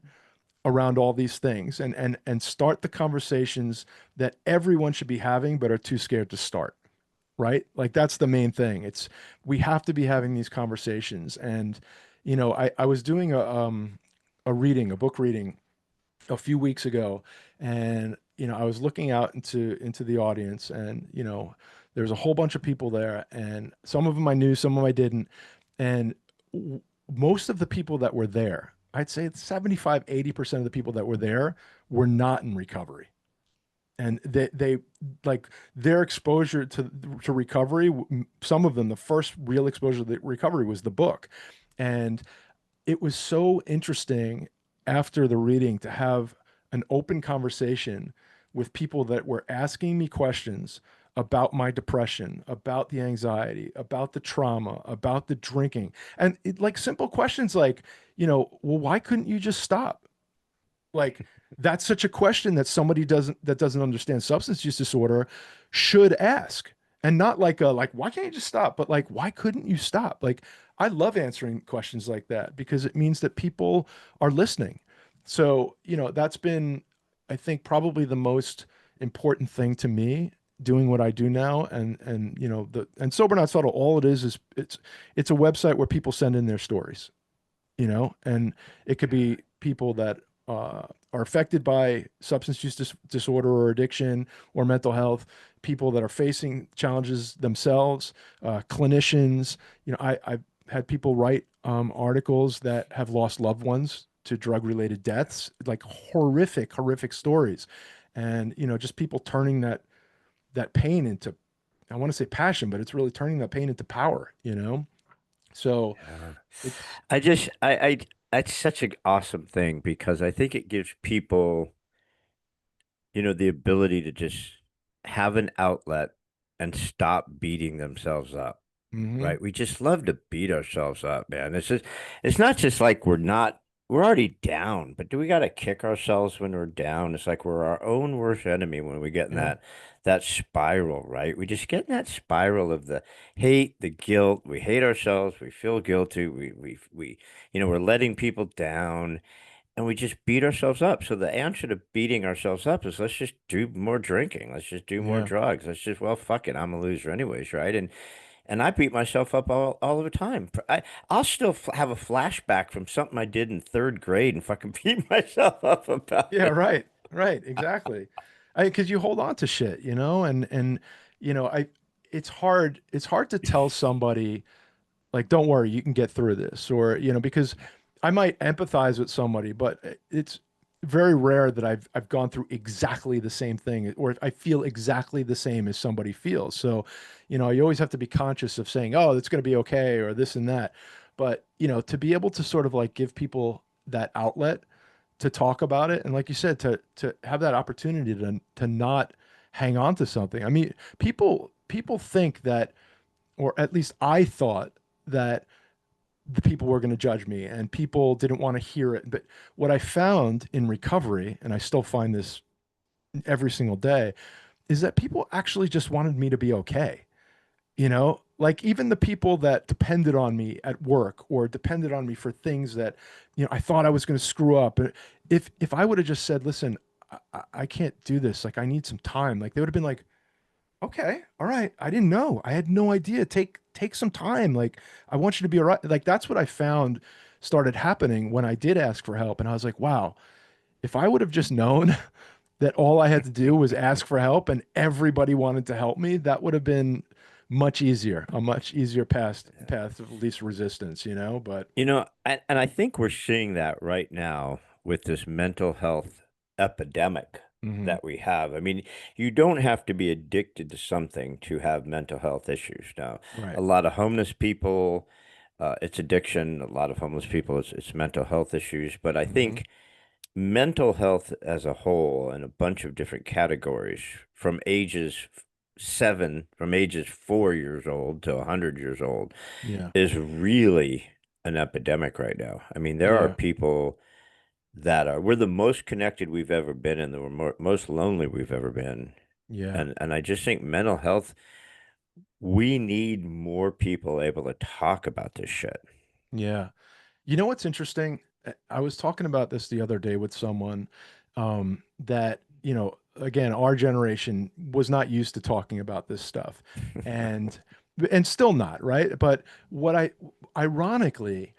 around all these things and start the conversations that everyone should be having but are too scared to start, right? Like that's the main thing. It's we have to be having these conversations. And I was doing a book reading a few weeks ago, and I was looking out into the audience, and there's a whole bunch of people there, and some of them I knew, some of them I didn't, and most of the people that were there, I'd say 75-80% of the people that were there were not in recovery. And they like their exposure to recovery, some of them, the first real exposure to recovery was the book. And it was so interesting after the reading to have an open conversation with people that were asking me questions about my depression, about the anxiety, about the trauma, about the drinking, and like simple questions like, well, why couldn't you just stop? Like that's such a question that somebody that doesn't understand substance use disorder should ask. And not like a like why can't you just stop, but like why couldn't you stop? Like I love answering questions like that because it means that people are listening. So, that's been, I think, probably the most important thing to me doing what I do now. And the Sober Not Subtle, all it is it's a website where people send in their stories, and it could be people that are affected by substance use disorder or addiction or mental health, people that are facing challenges themselves, clinicians. I've had people write articles that have lost loved ones to drug-related deaths, like horrific, horrific stories. And, just people turning that pain into, I want to say passion, but it's really turning that pain into power. So Yeah. it's, I that's such an awesome thing because I think it gives people, the ability to just have an outlet and stop beating themselves up. mhm, Right? We just love to beat ourselves up, man. It's not just like we're already down, but do we got to kick ourselves when we're down? It's like we're our own worst enemy when we get in yeah, that spiral, right? We just get in that spiral of the hate, the guilt. We hate ourselves. We feel guilty. We're letting people down and we just beat ourselves up. So the answer to beating ourselves up is let's just do more drinking. Let's just do more yeah. drugs. Let's just, well, fuck it. I'm a loser anyways, right? And I beat myself up all the time. I'll still have a flashback from something I did in third grade and fucking beat myself up about Yeah, it. right. Right, exactly. Because you hold on to shit, and it's hard to tell somebody like, don't worry, you can get through this, or because I might empathize with somebody, but it's very rare that I've gone through exactly the same thing, or I feel exactly the same as somebody feels. So, you always have to be conscious of saying, oh, it's going to be okay, or this and that. But, to be able to sort of like give people that outlet to talk about it, and like you said, to have that opportunity to not hang on to something. I mean, people think that, or at least I thought that the people were going to judge me and people didn't want to hear it. But what I found in recovery, and I still find this every single day, is that people actually just wanted me to be okay. Like even the people that depended on me at work or depended on me for things that, I thought I was going to screw up. If I would have just said, listen, I can't do this. Like I need some time. Like they would have been like, okay, all right. I didn't know. I had no idea. Take some time. Like I want you to be all right. Like that's what I found started happening when I did ask for help. And I was like, wow, if I would have just known that all I had to do was ask for help and everybody wanted to help me, that would have been much easier, a much easier path of least resistance. But And I think we're seeing that right now with this mental health epidemic mhm, that we have. I mean, you don't have to be addicted to something to have mental health issues. Now, right. a lot of homeless people, it's addiction. A lot of homeless people, it's mental health issues. But I Hmm. think mental health as a whole in a bunch of different categories from ages 4 years old to 100 years old Yeah. is really an epidemic right now. I mean, there are Yeah. people we're the most connected we've ever been and the most lonely we've ever been. Yeah. And I just think mental health, we need more people able to talk about this shit. Yeah. You know what's interesting? I was talking about this the other day with someone that, again, our generation was not used to talking about this stuff and still not, right? But ironically,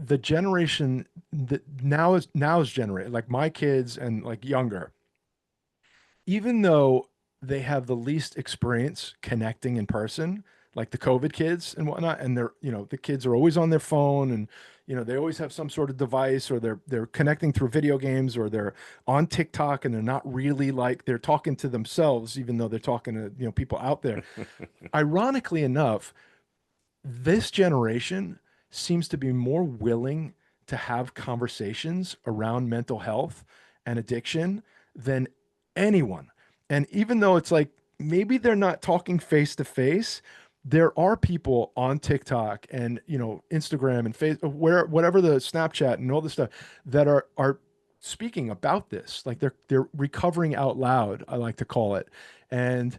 the generation that now is generated, like my kids and like younger, even though they have the least experience connecting in person, like the COVID kids and whatnot, and the kids are always on their phone and, they always have some sort of device or they're connecting through video games or they're on TikTok and they're not really like they're talking to themselves, even though they're talking to, people out there. Ironically enough, this generation seems to be more willing to have conversations around mental health and addiction than anyone. And even though it's like maybe they're not talking face to face, there are people on TikTok and Instagram and Facebook, where whatever the Snapchat and all this stuff that are speaking about this. Like they're recovering out loud, I like to call it. And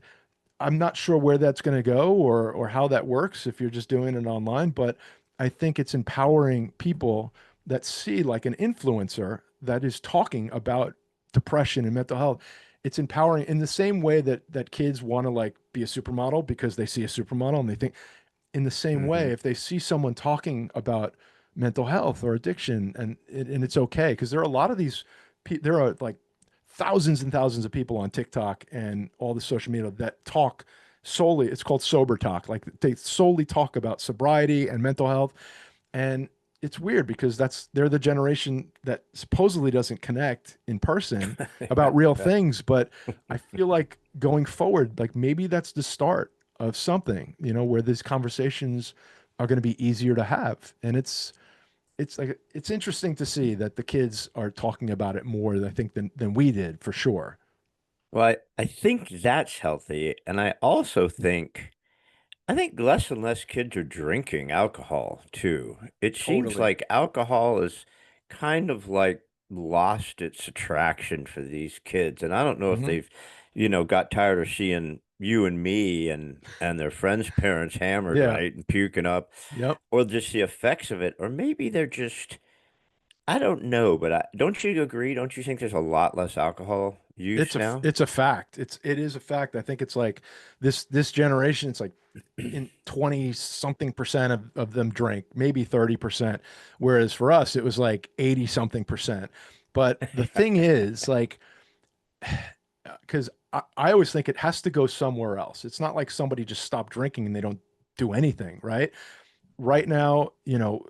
I'm not sure where that's going to go or how that works if you're just doing it online, but I think it's empowering people that see like an influencer that is talking about depression and mental health. It's empowering in the same way that kids want to like be a supermodel because they see a supermodel and they think in the same way, Hmm. if they see someone talking about mental health or addiction and it's okay, because there are a lot of these, there are like thousands and thousands of people on TikTok and all the social media that talk solely, it's called sober talk. Like they solely talk about sobriety and mental health. And it's weird because they're the generation that supposedly doesn't connect in person Yeah, about real yeah. things. But I feel like going forward, like maybe that's the start of something, where these conversations are going to be easier to have. And it's like it's interesting to see that the kids are talking about it more, I think, than we did for sure. Well, I think that's healthy. And I think less and less kids are drinking alcohol too. It seems Totally. like alcohol is kind of like lost its attraction for these kids. And I don't know if Hmm. they've, got tired of seeing you and me and their friends' parents hammered, Yeah. right, and puking up, Yep. or just the effects of it, or maybe they're just, I don't know, but don't you agree? Don't you think there's a lot less alcohol use now? It's a fact. It is a fact. I think it's like this generation, it's like in 20 something percent of them drink, maybe 30%. Whereas for us, it was like 80 something percent. But the thing is, like, because I always think it has to go somewhere else. It's not like somebody just stopped drinking and they don't do anything, right? Right now,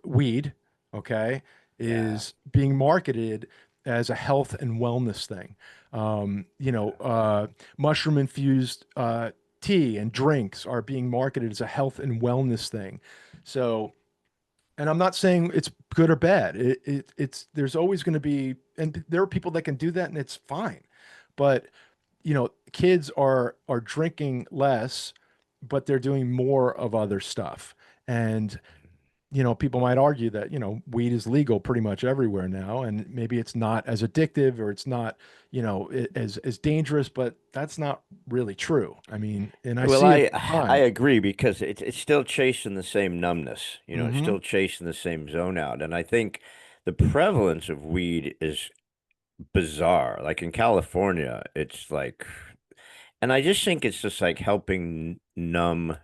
weed, okay, Yeah. is being marketed as a health and wellness thing. Mushroom infused tea and drinks are being marketed as a health and wellness thing. So, and I'm not saying it's good or bad. It's there's always going to be, and there are people that can do that, and it's fine. But kids are drinking less, but they're doing more of other stuff. And people might argue that, weed is legal pretty much everywhere now, and maybe it's not as addictive or it's not, as dangerous, but that's not really true. I mean, and I Well, see it I all the I time. agree because it's still chasing the same numbness. It's Hmm. still chasing the same zone out. And I think the prevalence of weed is bizarre. Like in California, it's like, and I just think it's just like helping numb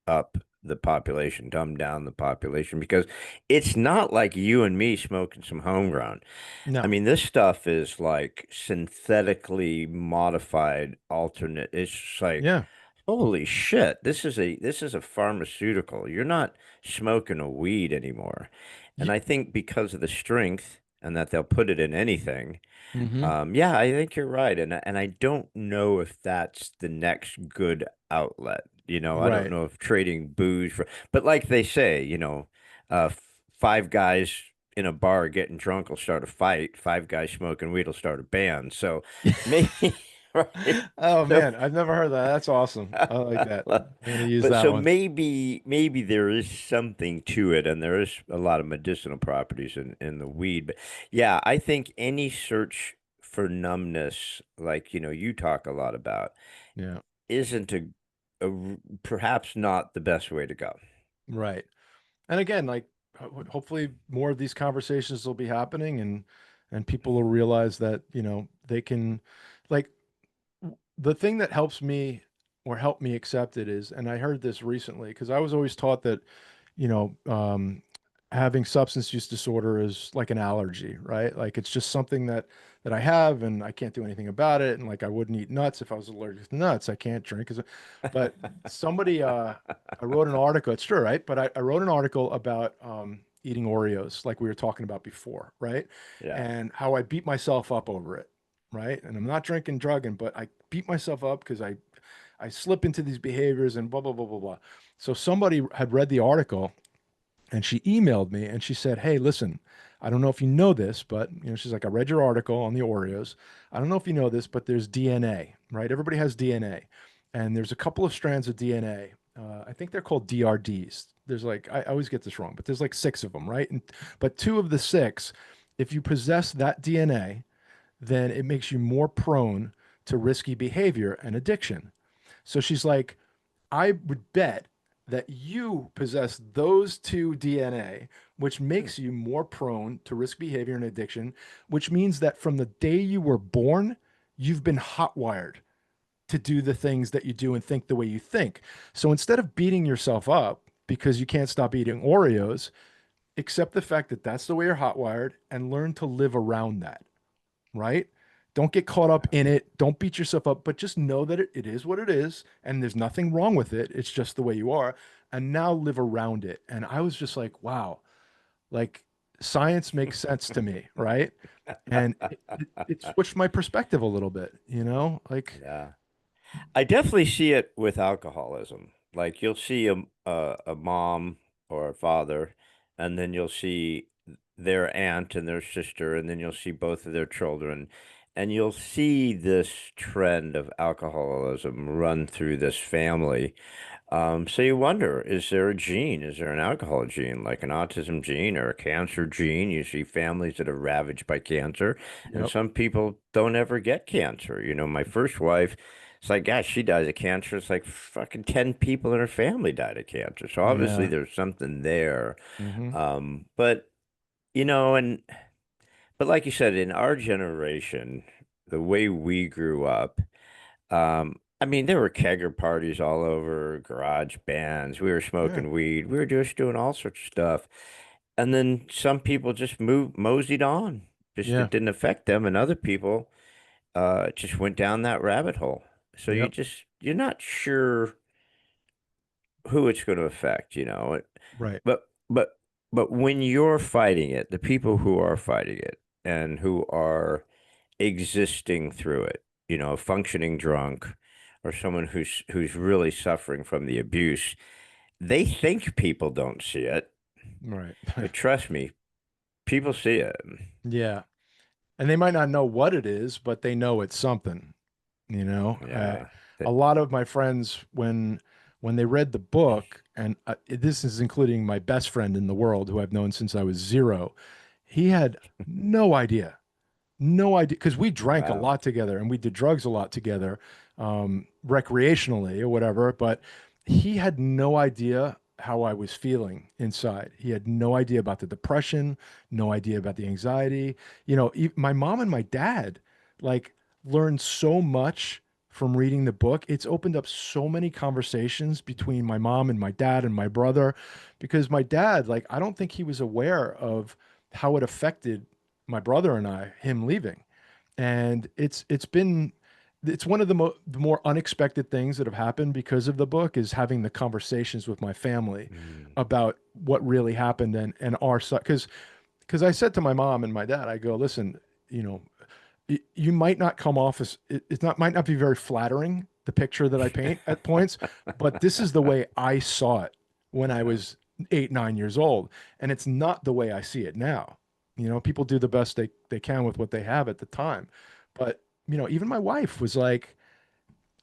up the population, dumb down the population because it's not like you and me smoking some homegrown. I No. mean, this stuff is like synthetically modified alternate. It's just like, Yeah. holy shit, this is a pharmaceutical. You're not smoking a weed anymore. And Ye- I think because of the strength and that they'll put it in anything, hmm. yeah, I think you're right. And I don't know if that's the next good outlet. I don't Right. know if trading booze but like they say, five guys in a bar getting drunk will start a fight. Five guys smoking weed will start a band. So maybe, right? Oh So, man, I've never heard that. That's awesome. I like that. I'm gonna use but that so one. maybe there is something to it, and there is a lot of medicinal properties in the weed. But yeah, I think any search for numbness, like you talk a lot about, Yeah. isn't perhaps not the best way to go. Right. And again, like hopefully more of these conversations will be happening and people will realize that, they can like the thing that helps me or help me accept it is, and I heard this recently because I was always taught that, you know, um, having substance use disorder is like an allergy, right? Like it's just something that I have and I can't do anything about it. And like I wouldn't eat nuts if I was allergic to nuts. I can't drink but somebody, I wrote an article. It's true, right? But I wrote an article about eating Oreos, like we were talking about before, right? Yeah. And how I beat myself up over it, right? And I'm not drinking, drugging, but I beat myself up because I slip into these behaviors and blah blah blah blah blah. So somebody had read the article and she emailed me and she said, "Hey, listen, I don't know if you know this, but she's like, I read your article on the Oreos. I don't know if you know this, but there's DNA, right? Everybody has DNA, and there's a couple of strands of DNA. I think they're called DRDs. There's like I always get this wrong, but there's like six of them, right? But two of the six, if you possess that DNA, then it makes you more prone to risky behavior and addiction. So she's like, I would bet that you possess those two DNA, which Hmm. makes you more prone to risk behavior and addiction, which means that from the day you were born, you've been hotwired to do the things that you do and think the way you think. So instead of beating yourself up because you can't stop eating Oreos, accept the fact that that's the way you're hotwired and learn to live around that, right? Don't get caught up in it. Don't beat yourself up, but just know that it is what it is and there's nothing wrong with it. It's just the way you are. And now live around it. And I was just like, wow, like science makes sense to me, right? And it switched my perspective a little bit, you know? Like, Yeah. I definitely see it with alcoholism. Like you'll see a mom or a father, and then you'll see their aunt and their sister, and then you'll see both of their children, and you'll see this trend of alcoholism run through this family. So you wonder, is there a gene? Is there an alcohol gene, like an autism gene or a cancer gene? You see families that are ravaged by cancer, and yep. some people don't ever get cancer. You know, my first wife, it's like, gosh, she dies of cancer. It's like fucking 10 people in her family died of cancer. So obviously Yeah. there's something there. Hmm. But, you know, but like you said, in our generation, the way we grew up, I mean, there were kegger parties all over, garage bands. We were Yeah. smoking weed. We were just doing all sorts of stuff. And then some people just moseyed on. Just Yeah. it didn't affect them, and other people just went down that rabbit hole. So Yep. you're not sure who it's going to affect, you know. Right. But but but when you're fighting it, the people who are fighting it and who are existing through it, you know, a functioning drunk or someone who's really suffering from the abuse, they think people don't see it, Right. but trust me, people see it. Yeah. And they might not know what it is, but they know it's something, you know. Yeah. A lot of my friends, when they read the book, and this is including my best friend in the world who I've known since I was zero, he had no idea, no idea, because we drank a Wow. lot together and we did drugs a lot together, recreationally or whatever. But he had no idea how I was feeling inside. He had no idea about the depression, no idea about the anxiety. You know, my mom and my dad like learned so much from reading the book. It's opened up so many conversations between my mom and my dad and my brother, because my dad, like, I don't think he was aware of how it affected my brother and I, him leaving. And it's one of the more unexpected things that have happened because of the book, is having the conversations with my family Mm. about what really happened and our side. Because I said to my mom and my dad, I go, listen, you know, you might not come off as it's not might not be very flattering, the picture that I paint at points, but this is the way I saw it when I Yeah. was 8, 9 years old, and it's not the way I see it now. You know, people do the best they can with what they have at the time, but you know, even my wife was like,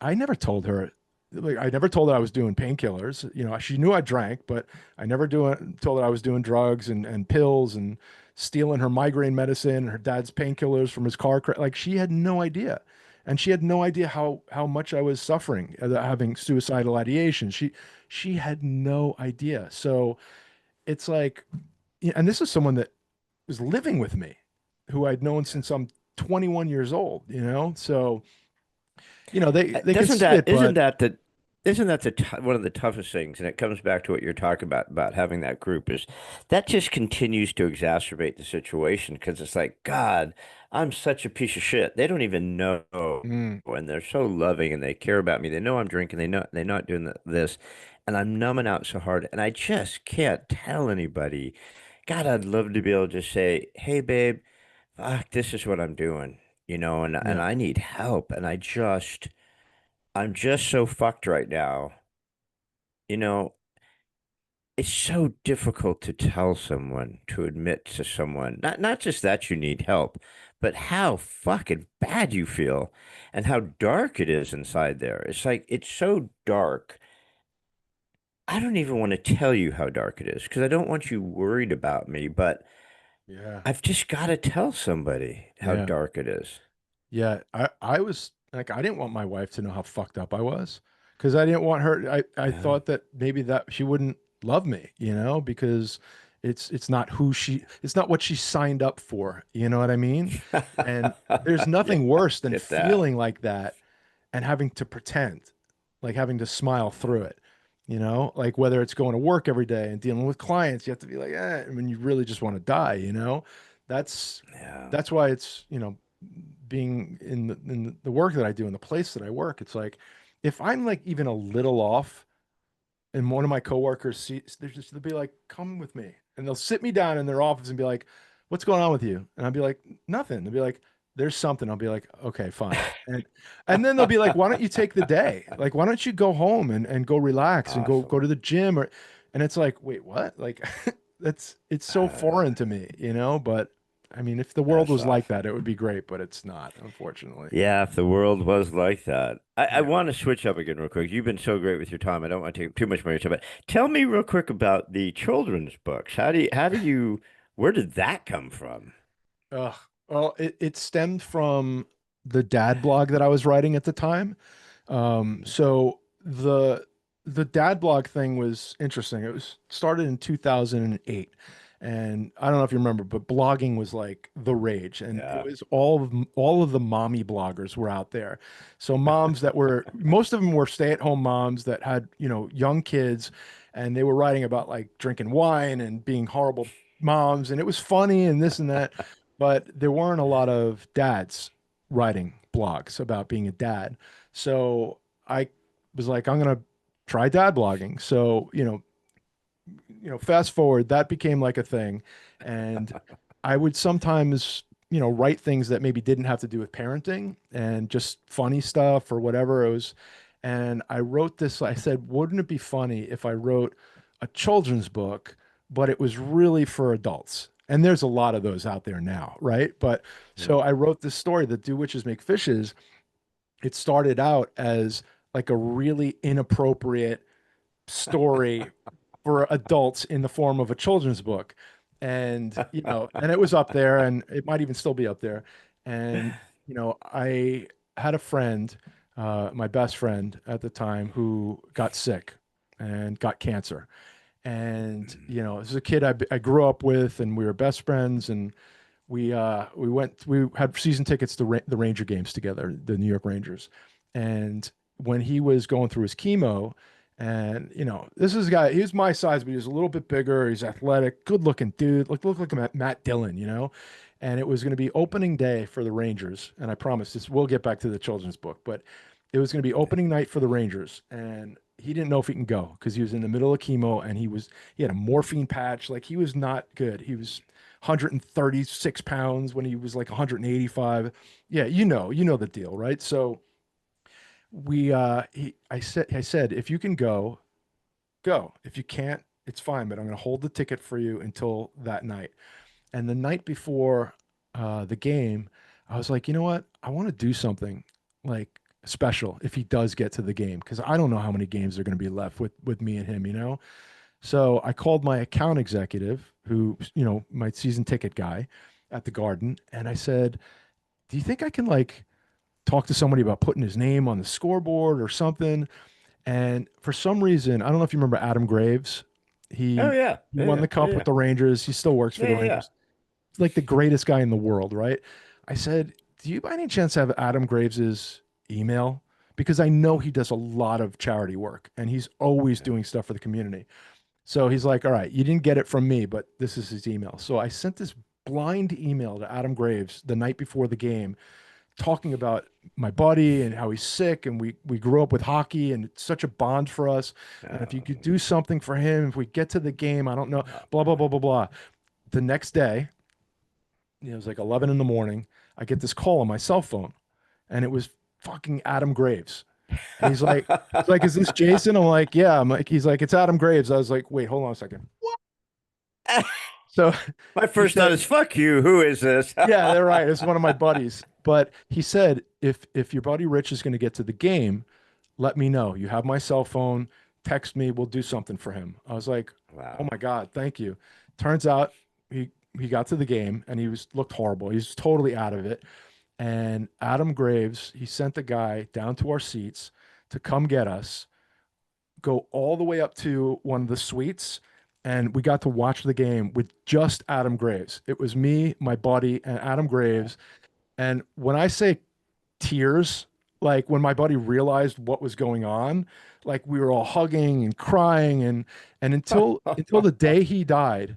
I never told her, like, I never told her I was doing painkillers. You know, she knew I drank, but I never told her I was doing drugs and pills and stealing her migraine medicine and her dad's painkillers from his car. Like, she had no idea. And she had no idea how much I was suffering, having suicidal ideation. She had no idea. So it's like, yeah, and this is someone that was living with me, who I'd known Yeah. since I'm 21 years old, you know? So, you know, they can Doesn't see that it, isn't but that the isn't that one of the toughest things? And it comes back to what you're talking about having that group is that just continues to exacerbate the situation because it's like, God, I'm such a piece of shit. They don't even know, mm, and they're so loving and they care about me. They know I'm drinking. They know they're not doing this, and I'm numbing out so hard, and I just can't tell anybody. God, I'd love to be able to just say, "Hey, babe, fuck, this is what I'm doing," you know, and yeah, I need help, and I'm just so fucked right now. You know, it's so difficult to tell someone, to admit to someone, not just that you need help, but how fucking bad you feel and how dark it is inside there. It's like it's so dark. I don't even want to tell you how dark it is because I don't want you worried about me, but yeah, I've just got to tell somebody how yeah, dark it is. yeah. I was like, I didn't want my wife to know how fucked up I was. because I didn't want her. I Yeah. thought that maybe that she wouldn't love me, you know, because it's not who she, it's not what she signed up for. You know what I mean? And there's Yeah, nothing worse than get that. feeling like that and having to pretend, like having to smile through it. You know, like whether it's going to work every day and dealing with clients, you have to be like, when you really just want to die, you know, that's Yeah. that's why it's, you know, being in the work that I do in the place that I work, it's like if I'm like even a little off and one of my coworkers sees, they'll be like, "Come with me," and they'll sit me down in their office and be like, "What's going on with you?" And I'll be like, "Nothing." They'll be like, "There's something." I'll be like, "Okay, fine." And then they'll be like, "Why don't you take the day? Like, why don't you go home and go relax and go Awesome. to the gym?" Or, and it's like, wait, what? Like, it's so foreign to me, you know. But I mean, if the world That's was like that, awesome. it would be great. But it's not, unfortunately. Yeah, if the world was like that. I Yeah. want to switch up again real quick. You've been so great with your time. I don't want to take too much more of your time, but tell me real quick about the children's books. Where did that come from? Ugh. Well, it stemmed from the dad blog that I was writing at the time. So the dad blog thing was interesting. It was started in 2008. And I don't know if you remember, but blogging was like the rage. And it Yeah. was all of the mommy bloggers were out there. So moms that were, most of them were stay-at-home moms that had, you know, young kids, and they were writing about like drinking wine and being horrible moms, and it was funny and this and that. But there weren't a lot of dads writing blogs about being a dad. So I was like, I'm gonna try dad blogging. So, fast forward, that became like a thing. And I would sometimes, write things that maybe didn't have to do with parenting and just funny stuff or whatever it was. And I wrote this, I said, wouldn't it be funny if I wrote a children's book, but it was really for adults? And there's a lot of those out there now, right? But Hmm. so I wrote this story that Do Witches Make Fishes. It started out as like a really inappropriate story for adults in the form of a children's book. And, and it was up there and it might even still be up there. And, I had a friend, my best friend at the time, who got sick and got cancer. And, this is a kid I grew up with and we were best friends. And we had season tickets to the Ranger games together, the New York Rangers. And when he was going through his chemo, and this is a guy, he was my size, but he was a little bit bigger. He's athletic, good looking dude, looked like a Matt Dillon, And it was going to be opening day for the Rangers. And I promise this, we'll get back to the children's book, but it was going to be opening night for the Rangers. And he didn't know if he can go because he was in the middle of chemo and he had a morphine patch. Like he was not good. He was 136 pounds when he was like 185. Yeah, you know the deal, right? So I said, if you can go, go. If you can't, it's fine, but I'm going to hold the ticket for you until that night. And the night before the game, I was like, you know what? I want to do something like special if he does get to the game because I don't know how many games are going to be left with me and him, So I called my account executive, who, my season ticket guy at the Garden, and I said, "Do you think I can like talk to somebody about putting his name on the scoreboard or something?" And for some reason, I don't know if you remember Adam Graves. Oh He yeah. he Yeah, won yeah. the Yeah, cup with yeah. the Rangers. He still works for Yeah, the yeah, yeah. Rangers. Like the greatest guy in the world, right? I said, "Do you by any chance have Adam Graves's email? Because I know he does a lot of charity work and he's always Yeah. doing stuff for the community." So he's like, "All right, you didn't get it from me, but this is his email." So I sent this blind email to Adam Graves the night before the game, talking about my buddy and how he's sick, and we grew up with hockey, and it's such a bond for us. And if you could do something for him, if we get to the game, I don't know, Oh, blah blah boy. blah blah blah. The next day, it was like 11 in the morning. I get this call on my cell phone, and it was fucking Adam Graves. And he's like, "Is this Jason?" I'm like, "Yeah." He's like, "It's Adam Graves." I was like, "Wait, hold on a second." So My he first thought said, is, fuck you. Who is this? "Yeah, they're right. It's one of my buddies." But he said, "If your buddy Rich is going to get to the game, let me know. You have my cell phone. Text me. We'll do something for him." I was like, "Oh Wow. my God, thank you." Turns out he got to the game and he was looked horrible. He's totally out of it. And Adam Graves, he sent the guy down to our seats to come get us, go all the way up to one of the suites, and we got to watch the game with just Adam Graves. It was me, my buddy, and Adam Graves. And when I say tears, like when my buddy realized what was going on, like we were all hugging and crying, and until the day he died,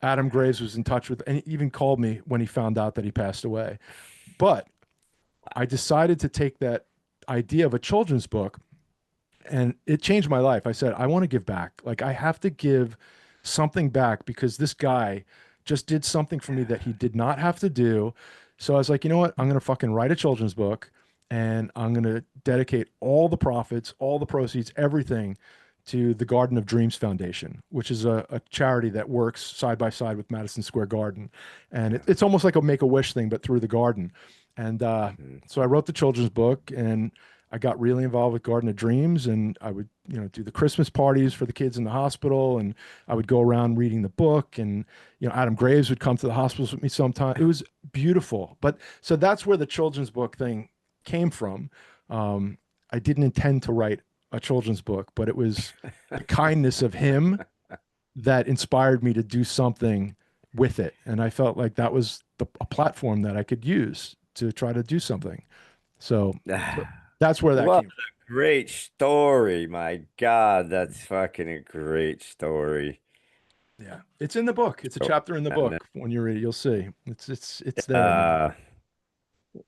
Adam Graves was in touch with, and he even called me when he found out that he passed away. But I decided to take that idea of a children's book, and it changed my life. I said, I want to give back. Like I have to give something back because this guy just did something for me that he did not have to do. So I was like, you know what? I'm going to fucking write a children's book, and I'm going to dedicate all the profits, all the proceeds, everything to the Garden of Dreams Foundation, which is a charity that works side by side with Madison Square Garden. And it's almost like a make a wish thing, but through the garden. And Mhm. so I wrote the children's book, and I got really involved with Garden of Dreams, and I would, do the Christmas parties for the kids in the hospital, and I would go around reading the book, and Adam Graves would come to the hospitals with me sometime. It was beautiful. But so that's where the children's book thing came from. I didn't intend to write a children's book, but it was the kindness of him that inspired me to do something with it, and I felt like that was a platform that I could use to try to do something. So that's where that What came from. a great story. My God, that's fucking a great story. Yeah. It's in the book. It's a So, chapter in the and, book. When you read it, you'll see. It's there, man. uh,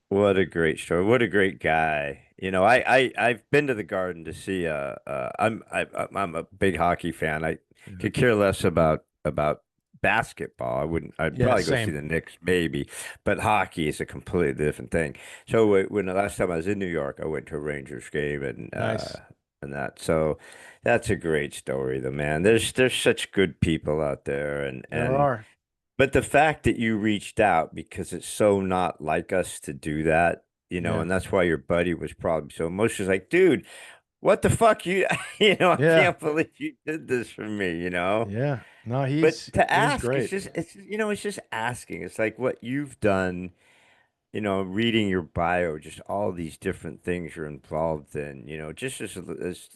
what a great story. What a great guy. I've been to the Garden to see I'm a big hockey fan. I Yeah. could care less about basketball. I'd Yeah, probably go see same. the Knicks maybe, but hockey is a completely different thing. So when the last time I was in New York, I went to a Rangers game Nice. and that. So that's a great story, though, man. There's such good people out there There and are. but the fact that you reached out because it's so not like us to do that, Yeah. and that's why your buddy was probably so emotional. Like, dude, what the fuck you, I Yeah. can't believe you did this for me. Yeah. No, But to it was ask, great. it's just asking. It's like what you've done reading your bio, just all these different things you're involved in, just as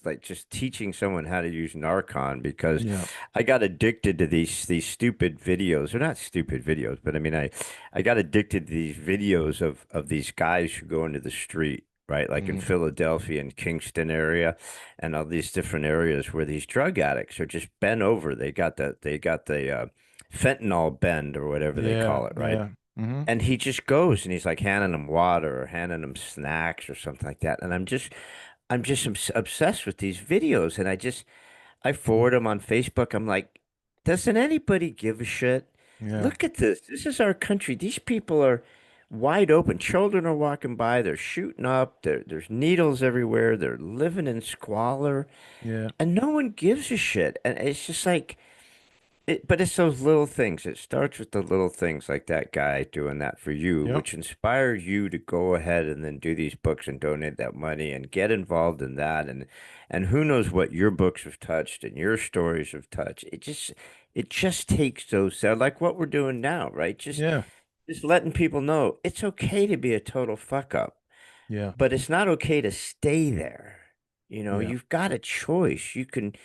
like just teaching someone how to use Narcan because Yeah. I got addicted to these stupid videos. They're not stupid videos, but I mean, I got addicted to these videos of these guys who go into the street, right? Like in Mhm. Philadelphia and Kingston area and all these different areas where these drug addicts are just bent over. They got the fentanyl bend or whatever they Yeah. call it, right? Yeah. Hmm. And he just goes and he's like handing them water or handing them snacks or something like that. And I'm just obsessed with these videos. And I forward them on Facebook. I'm like, doesn't anybody give a shit? Yeah. Look at this. This is our country. These people are wide open. Children are walking by. They're shooting up. There's needles everywhere. They're living in squalor Yeah. and no one gives a shit. And it's just like, but it's those little things. It starts with the little things like that guy doing that for you, Yep. which inspires you to go ahead and then do these books and donate that money and get involved in that. And who knows what your books have touched and your stories have touched. It just takes those like what we're doing now, right? Yeah. Just letting people know it's okay to be a total fuck up, Yeah. but it's not okay to stay there. Yeah. You've got a choice. You could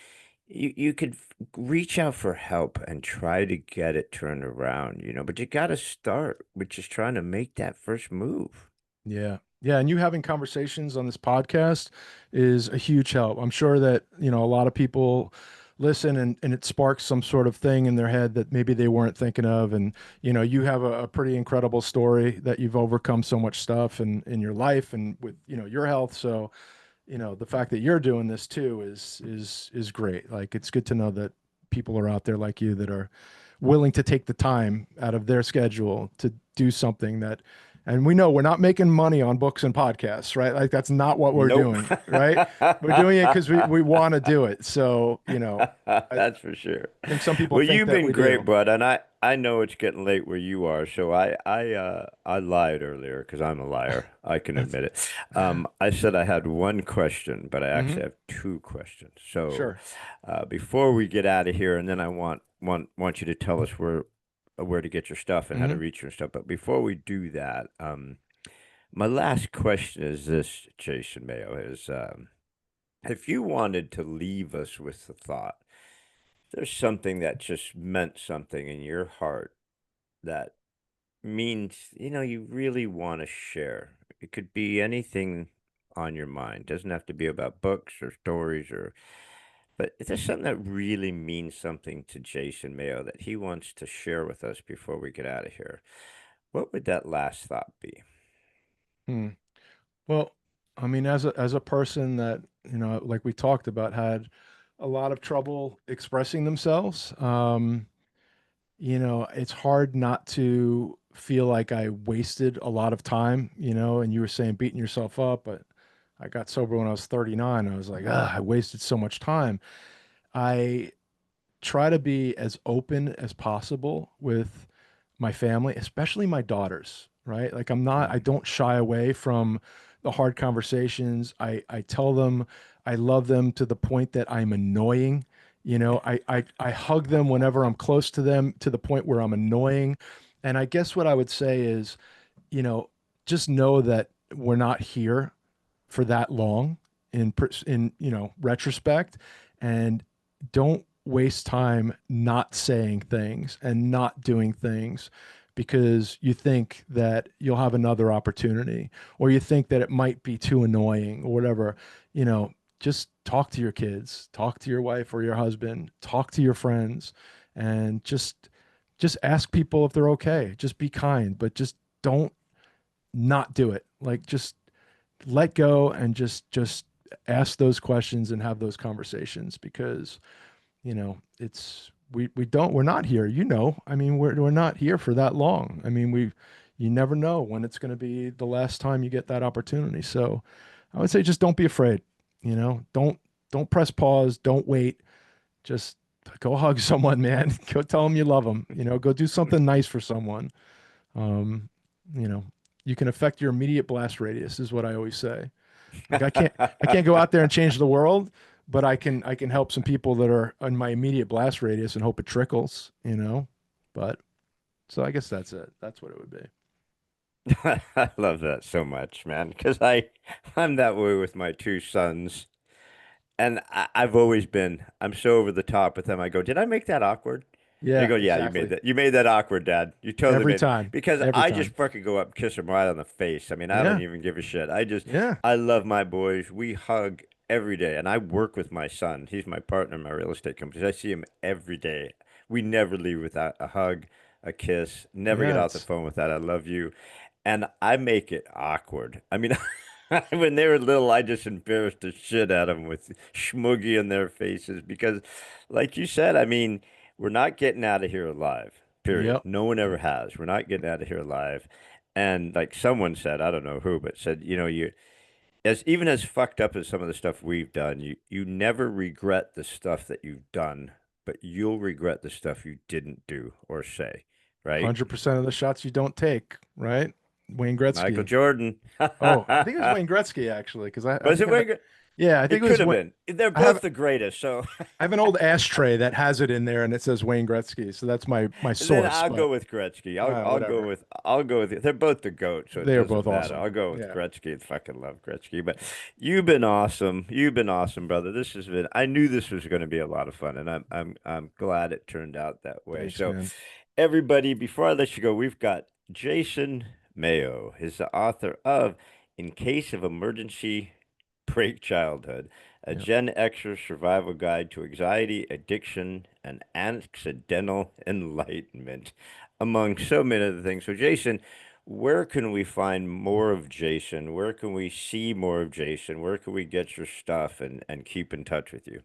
reach out for help and try to get it turned around, but you got to start with just trying to make that first move. Yeah. Yeah. And you having conversations on this podcast is a huge help. I'm sure that, a lot of people listen, and it sparks some sort of thing in their head that maybe they weren't thinking of. And, you have a pretty incredible story that you've overcome so much stuff in your life and with, your health. So, the fact that you're doing this too is great. Like it's good to know that people are out there like you that are willing to take the time out of their schedule to do something that, and we know we're not making money on books and podcasts, right? Like that's not what we're Nope. doing, right? We're doing it because we want to do it. So, I That's for sure. think some people Well, think you've that been we great, do. bud, and I know it's getting late where you are, so I lied earlier because I'm a liar. I can That's admit it. I said I had one question, but I hmm actually have two questions. So, Sure. before we get out of here, and then I want you to tell us where to get your stuff and how to Hmm. reach your stuff. But before we do that, my last question is this, Jason Mayo, is If you wanted to leave us with the thought, there's something that just meant something in your heart that means, you really want to share. It could be anything on your mind. Doesn't have to be about books or stories but is there something that really means something to Jason Mayo that he wants to share with us before we get out of here? What would that last thought be? Hmm. Well, I mean, as a person that, like we talked about, had a lot of trouble expressing themselves, it's hard not to feel like I wasted a lot of time, and you were saying beating yourself up, but I got sober when I was 39. I was like, I wasted so much time. I try to be as open as possible with my family, especially my daughters, right? Like I Mm. don't shy away from the hard conversations. I tell them I love them to the point that I'm annoying. I hug them whenever I'm close to them to the point where I'm annoying. And I guess what I would say is, you know, just know that we're not here for that long in retrospect, and don't waste time not saying things and not doing things because you think that you'll have another opportunity, or you think that it might be too annoying or whatever. Just talk to your kids, talk to your wife or your husband, talk to your friends, and just ask people if they're okay. Just be kind, but just don't not do it. Like, just let go and just ask those questions and have those conversations, because it's we're not here, I mean, we're not here for that long. I mean, you never know when it's going to be the last time you get that opportunity. So I would say just don't be afraid. Don't press pause, don't wait. Just go hug someone, man. Go tell them you love them. Go do something nice for someone. um you know you can affect your immediate blast radius, is what I always say. Like, I can't go out there and change the world, but I can help some people that are in my immediate blast radius and hope it trickles. But so I guess that's it. That's what it would be. I love that so much, man, because I'm that way with my two sons. And I've always been, I'm so over the top with them. I go, did I make that awkward? And they Yeah, go, yeah, you made exactly. that. You made that awkward, Dad. You totally Every made it. time. Because Every I just time. fucking go up and kiss them right on the face. I mean, I don't Yeah. even give a shit. Yeah. I love my boys. We hug every day. And I work with my son. He's my partner in my real estate company. I see him every day. We never leave without a hug, a kiss, never get Yeah. off the phone without I love you. And I make it awkward. I mean, when they were little, I just embarrassed the shit out of them with schmoogie in their faces because, like you said, I mean, we're not getting out of here alive, period. Yep. No one ever has. We're not getting out of here alive. And like someone said, I don't know who, but said, even as fucked up as some of the stuff we've done, you never regret the stuff that you've done, but you'll regret the stuff you didn't do or say, right? 100% of the shots you don't take, right? Wayne Michael Gretzky. Jordan. Oh, I think it was Wayne Gretzky, actually, because I Was think it Wenger? yeah, I think It it could was have what been. They're I have both the greatest. So I have an old ashtray that has it in there and it says Wayne Gretzky. So that's my then source, I'll but go with Gretzky. I'll go whatever. with they're both the GOAT, so it They are doesn't both matter. awesome. I'll go with Yeah. Gretzky. I fucking love Gretzky. But you've been awesome. You've been awesome, brother. This has been I knew this was going to be a lot of fun, and I'm glad it turned out that way. Thanks, So man. everybody, before I let you go, we've got Jason Mayo. He's the author of In Case of Emergency Break Childhood, a Yeah. Gen Xer survival guide to anxiety, addiction, and accidental enlightenment, among so many other things. So, Jason, where can we find more of Jason? Where can we see more of Jason? Where can we get your stuff and keep in touch with you?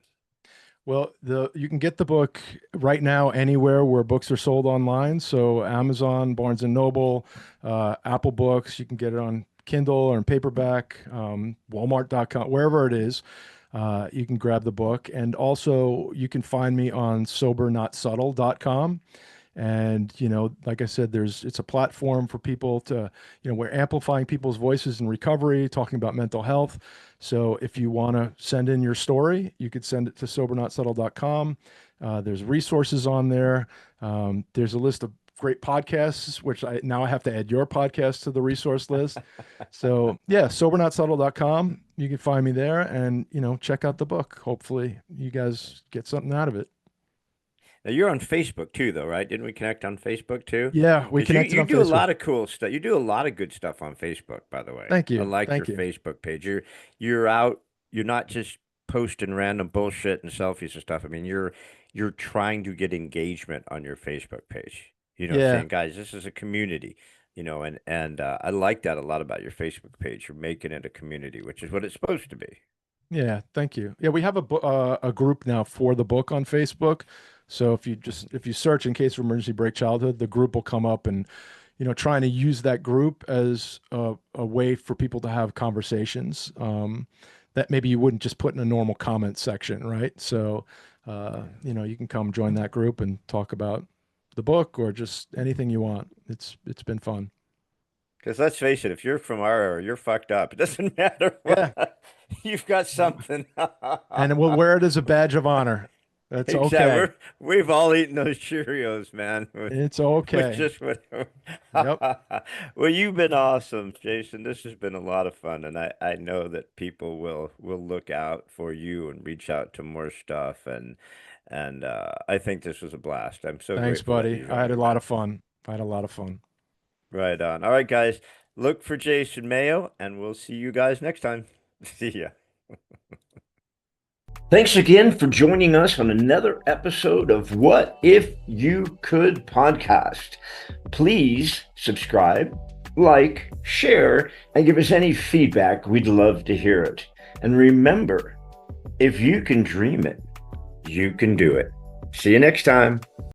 Well, the you can get the book right now anywhere where books are sold online. So Amazon, Barnes and Noble, Apple Books. You can get it on Kindle or in paperback, Walmart.com, wherever it is. You can grab the book. And also you can find me on sobernotsubtle.com. And like I said, it's a platform for people to, we're amplifying people's voices in recovery, talking about mental health. So if you want to send in your story, you could send it to sobernotsubtle.com. There's resources on there. There's a list of great podcasts, which I have to add your podcast to the resource list. So yeah, sobernotsubtle.com. You can find me there, and check out the book. Hopefully you guys get something out of it. Now you're on Facebook too, though, right? Didn't we connect on Facebook too? Yeah, we Because you, connected you on do a Facebook. lot of cool stuff. You do a lot of good stuff on Facebook, by the way. Thank I you. like your Thank you. Facebook page. You're out, you're not just posting random bullshit and selfies and stuff. I mean, you're trying to get engagement on your Facebook page. Yeah. Saying, guys, this is a community, and I like that a lot about your Facebook page. You're making it a community, which is what it's supposed to be. Yeah, thank you. Yeah, we have a group now for the book on Facebook. So if you search "In Case of Emergency Break Childhood," the group will come up, and trying to use that group as a way for people to have conversations that maybe you wouldn't just put in a normal comment section, right? So you can come join that group and talk about the book or just anything you want. It's been fun. Because let's face it, if you're from our area, you're fucked up. It doesn't matter Yeah, what. You've got something. and we'll wear it as a badge of honor. That's Exactly. okay. We've all eaten those Cheerios, man. It's With okay. just whatever. Yep. Well, you've been awesome, Jason. This has been a lot of fun, and I know that people will look out for you and reach out to more stuff, and I think this was a blast. I'm so Thanks, grateful that buddy. you I joined had me, a lot man. of fun. I had a lot of fun. Right on. All right, guys. Look for Jason Mayo, and we'll see you guys next time. See ya. Thanks again for joining us on another episode of What If You Could podcast. Please subscribe, like, share, and give us any feedback. We'd love to hear it. And remember, if you can dream it, you can do it. See you next time.